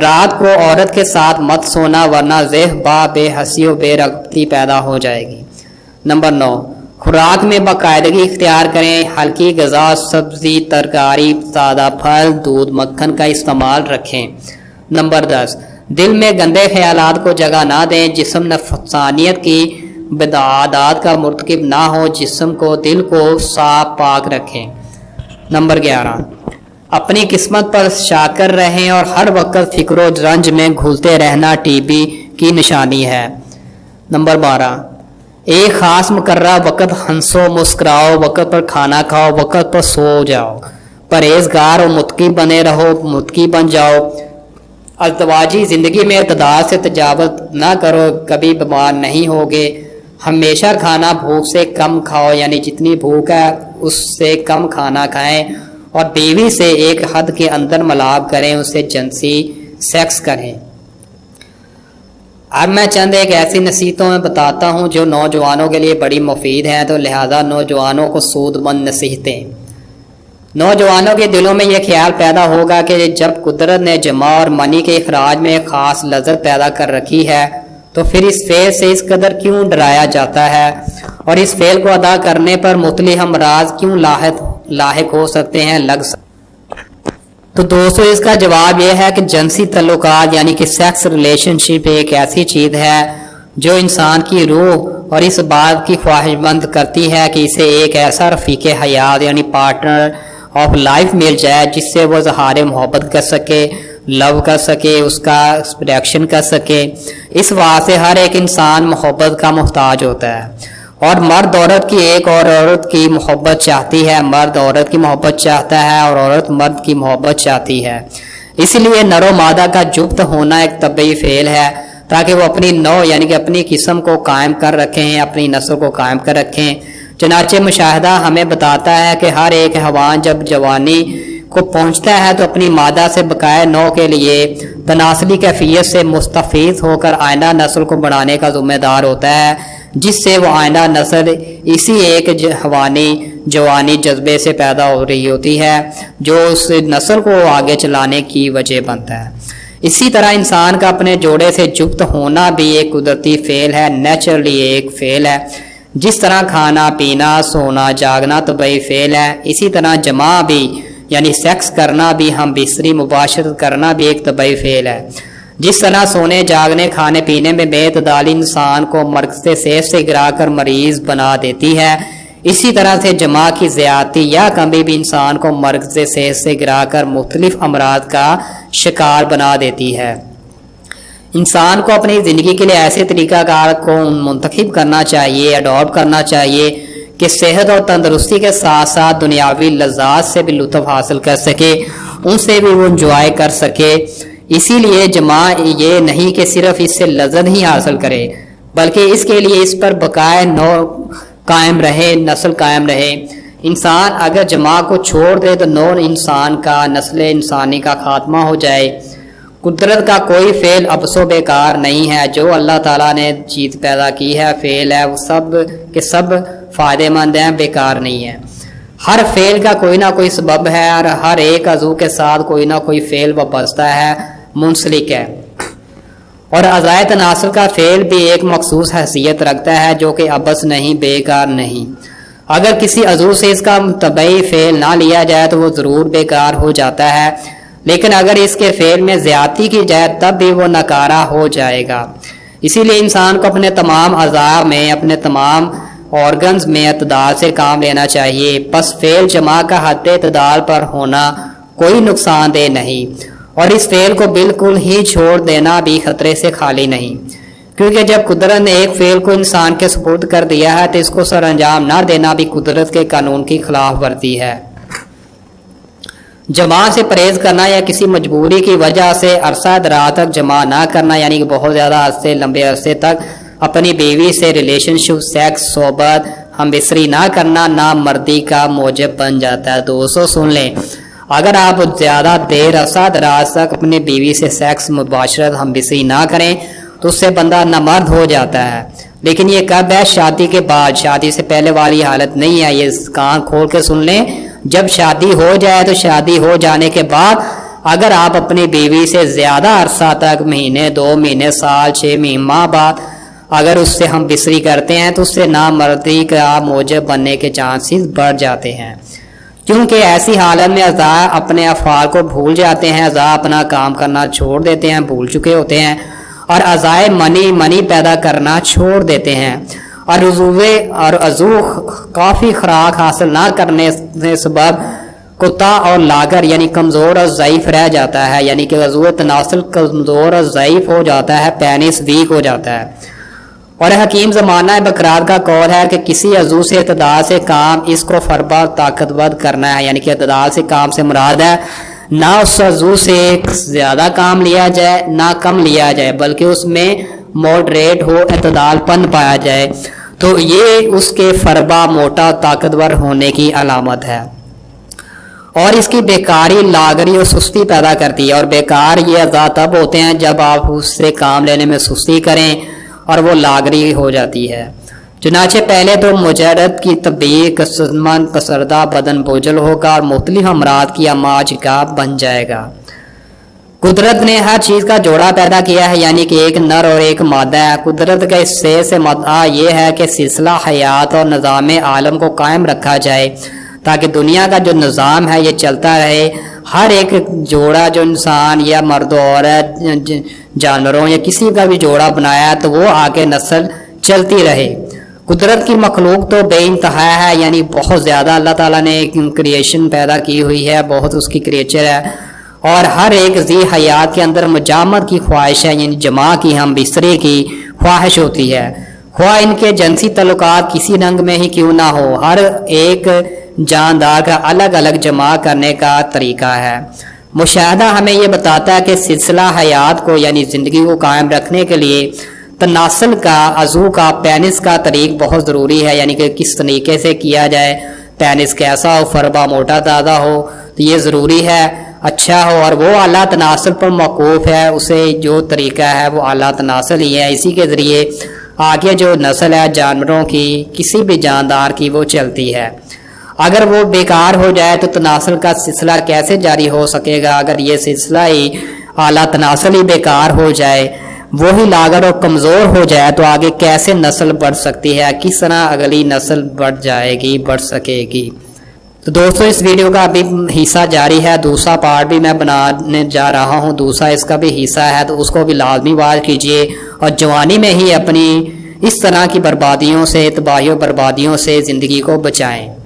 رات کو عورت کے ساتھ مت سونا ورنہ ذہن بے حسی و بے رغبتی پیدا ہو جائے گی۔ نمبر 9، خوراک میں باقاعدگی اختیار کریں، ہلکی غذا، سبزی، ترکاری، سادہ پھل، دودھ، مکھن کا استعمال رکھیں۔ نمبر 10، دل میں گندے خیالات کو جگہ نہ دیں، جسم نفسانیت کی بدعات کا مرتکب نہ ہو، جسم کو دل کو صاف پاک رکھیں۔ نمبر 11، اپنی قسمت پر شاکر رہیں اور ہر وقت فکر و رنج میں گھلتے رہنا ٹی بی کی نشانی ہے۔ نمبر 12، ایک خاص مقررہ وقت ہنسو، مسکراؤ، وقت پر کھانا کھاؤ، وقت پر سو جاؤ، پرہیزگار اور متقی بنے رہو، متقی بن جاؤ، ازدواجی زندگی میں اعتدال سے تجاوز نہ کرو، کبھی بیمار نہیں ہوگے، ہمیشہ کھانا بھوک سے کم کھاؤ، یعنی جتنی بھوک ہے اس سے کم کھانا کھائیں، اور بیوی سے ایک حد کے اندر ملاپ کریں، اس سے جنسی سیکس کریں۔ اب میں چند ایک ایسی نصیحتوں میں بتاتا ہوں جو نوجوانوں کے لیے بڑی مفید ہیں، تو لہذا نوجوانوں کو سود مند نصیحتیں۔ نوجوانوں کے دلوں میں یہ خیال پیدا ہوگا کہ جب قدرت نے جمع اور منی کے اخراج میں ایک خاص لذت پیدا کر رکھی ہے تو پھر اس فعل سے اس قدر کیوں ڈرایا جاتا ہے، اور اس فعل کو ادا کرنے پر مختلف امراض کیوں لاحق ہو سکتے ہیں، لگ سکتے۔ تو دوستو اس کا جواب یہ ہے کہ جنسی تعلقات یعنی کہ سیکس ریلیشن شپ ایک ایسی چیز ہے جو انسان کی روح اور اس بات کی خواہش مند کرتی ہے کہ اسے ایک ایسا رفیق حیات یعنی پارٹنر آف لائف مل جائے جس سے وہ اظہار محبت کر سکے، لو کر سکے، اس کا ایکسپریشن کر سکے۔ اس واسطے ہر ایک انسان محبت کا محتاج ہوتا ہے، اور مرد عورت کی ایک اور عورت کی محبت چاہتی ہے، مرد عورت کی محبت چاہتا ہے اور عورت مرد کی محبت چاہتی ہے۔ اس لیے نر و مادہ کا جفت ہونا ایک طبعی فعل ہے تاکہ وہ اپنی نوع یعنی کہ اپنی قسم کو قائم کر رکھیں، اپنی نسل کو قائم کر رکھیں۔ چنانچہ مشاہدہ ہمیں بتاتا ہے کہ ہر ایک حیوان جب جوانی کو پہنچتا ہے تو اپنی مادہ سے بقائے نوع کے لیے تناسلی کیفیت سے مستفید ہو کر آئندہ نسل کو بڑھانے کا ذمہ دار ہوتا ہے، جس سے وہ آئندہ نسل اسی ایک جوانی جذبے سے پیدا ہو رہی ہوتی ہے جو اس نسل کو آگے چلانے کی وجہ بنتا ہے۔ اسی طرح انسان کا اپنے جوڑے سے جفت ہونا بھی ایک قدرتی فعل ہے، نیچرلی ایک فعل ہے۔ جس طرح کھانا پینا سونا جاگنا طبعی فعل ہے، اسی طرح جمع بھی یعنی سیکس کرنا بھی، ہم بستری مباشرت کرنا بھی ایک طبعی فعل ہے۔ جس طرح سونے جاگنے کھانے پینے میں بے اعتدالی انسان کو مرکز صحت سے گرا کر مریض بنا دیتی ہے، اسی طرح سے جمع کی زیادتی یا کمی بھی انسان کو مرکز صحت سے گرا کر مختلف امراض کا شکار بنا دیتی ہے۔ انسان کو اپنی زندگی کے لیے ایسے طریقہ کار کو منتخب کرنا چاہیے، اڈاپٹ کرنا چاہیے کہ صحت اور تندرستی کے ساتھ ساتھ دنیاوی لذات سے بھی لطف حاصل کر سکے، ان سے بھی وہ انجوائے کر سکے۔ اسی لیے جمع یہ نہیں کہ صرف اس سے لذت ہی حاصل کرے، بلکہ اس کے لیے اس پر بقائے نوع قائم رہے، نسل قائم رہے۔ انسان اگر جمع کو چھوڑ دے تو نوع انسان کا، نسل انسانی کا خاتمہ ہو جائے۔ قدرت کا کوئی فعل ابس و بیکار نہیں ہے، جو اللہ تعالیٰ نے چیز پیدا کی ہے فعل ہے، وہ سب کے سب فائدے مند ہیں، بیکار نہیں ہے۔ ہر فعل کا کوئی نہ کوئی سبب ہے، اور ہر ایک عضو کے ساتھ کوئی نہ کوئی فعل وابستہ ہے، منسلک ہے۔ اور اعضائے تناسل کا فعل بھی ایک مخصوص حیثیت رکھتا ہے جو کہ ابس نہیں، بیکار نہیں۔ اگر کسی عضو سے اس کا طبعی فعل نہ لیا جائے تو وہ ضرور بیکار ہو جاتا ہے، لیکن اگر اس کے فعل میں زیادتی کی جائے تب بھی وہ ناکارہ ہو جائے گا۔ اسی لیے انسان کو اپنے تمام اعضاء میں، اپنے تمام آرگنز میں اعتدال سے کام لینا چاہیے۔ پس فعل جمع کا حد اعتدال پر ہونا کوئی نقصان دہ نہیں، اور اس فعل کو بالکل ہی چھوڑ دینا بھی خطرے سے خالی نہیں، کیونکہ جب قدرت نے ایک فعل کو انسان کے سپرد کر دیا ہے تو اس کو سر انجام نہ دینا بھی قدرت کے قانون کی خلاف ورزی ہے۔ جمع سے پرہیز کرنا یا کسی مجبوری کی وجہ سے عرصہ دراز تک جمع نہ کرنا، یعنی کہ بہت زیادہ عرصے لمبے عرصے تک اپنی بیوی سے ریلیشن شپ، سیکس، صحبت، ہم بستری نہ کرنا نامردی کا موجب بن جاتا ہے۔ دوستو سن لیں، اگر آپ زیادہ دیر عرصہ دراز تک اپنی بیوی سے سیکس، مباشرت، ہم بستری نہ کریں تو اس سے بندہ نامرد ہو جاتا ہے۔ لیکن یہ کب ہے؟ شادی کے بعد، شادی سے پہلے والی حالت نہیں ہے۔ یہ کان کھول کے سن لیں، جب شادی ہو جائے تو شادی ہو جانے کے بعد اگر آپ اپنی بیوی سے زیادہ عرصہ تک، مہینے، 2 مہینے، سال، 6 ماہ بعد اگر اس سے ہم بستری کرتے ہیں تو اس سے نامردی کا موجب بننے کے چانسز بڑھ جاتے ہیں، کیونکہ ایسی حالت میں اعضاء اپنے افعال کو بھول جاتے ہیں، اعضاء اپنا کام کرنا چھوڑ دیتے ہیں، بھول چکے ہوتے ہیں، اور اعضاء منی پیدا کرنا چھوڑ دیتے ہیں، اور عضو کافی خوراک حاصل نہ کرنے سے سبب کتا اور لاگر یعنی کمزور اور ضعیف رہ جاتا ہے، یعنی کہ عضو تناسل کمزور اور ضعیف ہو جاتا ہے، پینس ویک ہو جاتا ہے۔ اور حکیم زمانہ بکرات کا قول ہے کہ کسی عضو سے اعتدال سے کام اس کو فربا طاقتور کرنا ہے، یعنی کہ اعتدال سے کام سے مراد ہے نہ اس عضو سے زیادہ کام لیا جائے نہ کم لیا جائے، بلکہ اس میں ماڈریٹ ہو، اعتدال پن پایا جائے، تو یہ اس کے فربا موٹا طاقتور ہونے کی علامت ہے۔ اور اس کی بیکاری لاغری اور سستی پیدا کرتی ہے، اور بیکار یہ اعضاء تب ہوتے ہیں جب آپ اس سے کام لینے میں سستی کریں اور وہ لاغری ہو جاتی ہے۔ چنانچہ پہلے تو مجرد کی طبیعت قسمن پسردہ بدن بوجھل ہوگا اور مختلف امراض کی اماج کا بن جائے گا۔ قدرت نے ہر چیز کا جوڑا پیدا کیا ہے، یعنی کہ ایک نر اور ایک مادہ ہے۔ قدرت کا اس سے مدعا یہ ہے کہ سلسلہ حیات اور نظام عالم کو قائم رکھا جائے تاکہ دنیا کا جو نظام ہے یہ چلتا رہے۔ ہر ایک جوڑا جو انسان یا مرد و عورت جانوروں یا کسی کا بھی جوڑا بنایا تو وہ آگے نسل چلتی رہے۔ قدرت کی مخلوق تو بے انتہا ہے، یعنی بہت زیادہ اللہ تعالیٰ نے کریشن پیدا کی ہوئی ہے، بہت اس کی کریچر ہے، اور ہر ایک ذی حیات کے اندر مجامت کی خواہش ہے، یعنی جماع کی ہم بسترے کی خواہش ہوتی ہے، خواہ ان کے جنسی تعلقات کسی رنگ میں ہی کیوں نہ ہو۔ ہر ایک جاندار کا الگ الگ جمع کرنے کا طریقہ ہے۔ مشاہدہ ہمیں یہ بتاتا ہے کہ سلسلہ حیات کو یعنی زندگی کو قائم رکھنے کے لیے تناسل کا، عضو کا، پینس کا طریق بہت ضروری ہے، یعنی کہ کس طریقے سے کیا جائے، پینس کیسا ہو، فربا موٹا زیادہ ہو، تو یہ ضروری ہے اچھا ہو، اور وہ اعلیٰ تناسل پر موقوف ہے، اسے جو طریقہ ہے وہ اعلیٰ تناسل ہی ہے، اسی کے ذریعے آگے جو نسل ہے جانوروں کی، کسی بھی جاندار کی، وہ چلتی ہے۔ اگر وہ بیکار ہو جائے تو تناسل کا سلسلہ کیسے جاری ہو سکے گا؟ اگر یہ سلسلہ ہی اعلیٰ تناسل ہی بیکار ہو جائے، وہی لاغر اور کمزور ہو جائے، تو آگے کیسے نسل بڑھ سکتی ہے؟ کس طرح اگلی نسل بڑھ جائے گی، بڑھ سکے گی؟ تو دوستو اس ویڈیو کا ابھی حصہ جاری ہے، دوسرا پارٹ بھی میں بنانے جا رہا ہوں، دوسرا اس کا بھی حصہ ہے، تو اس کو بھی لازمی واچ کیجئے اور جوانی میں ہی اپنی اس طرح کی بربادیوں سے، تباہی و بربادیوں سے زندگی کو بچائیں۔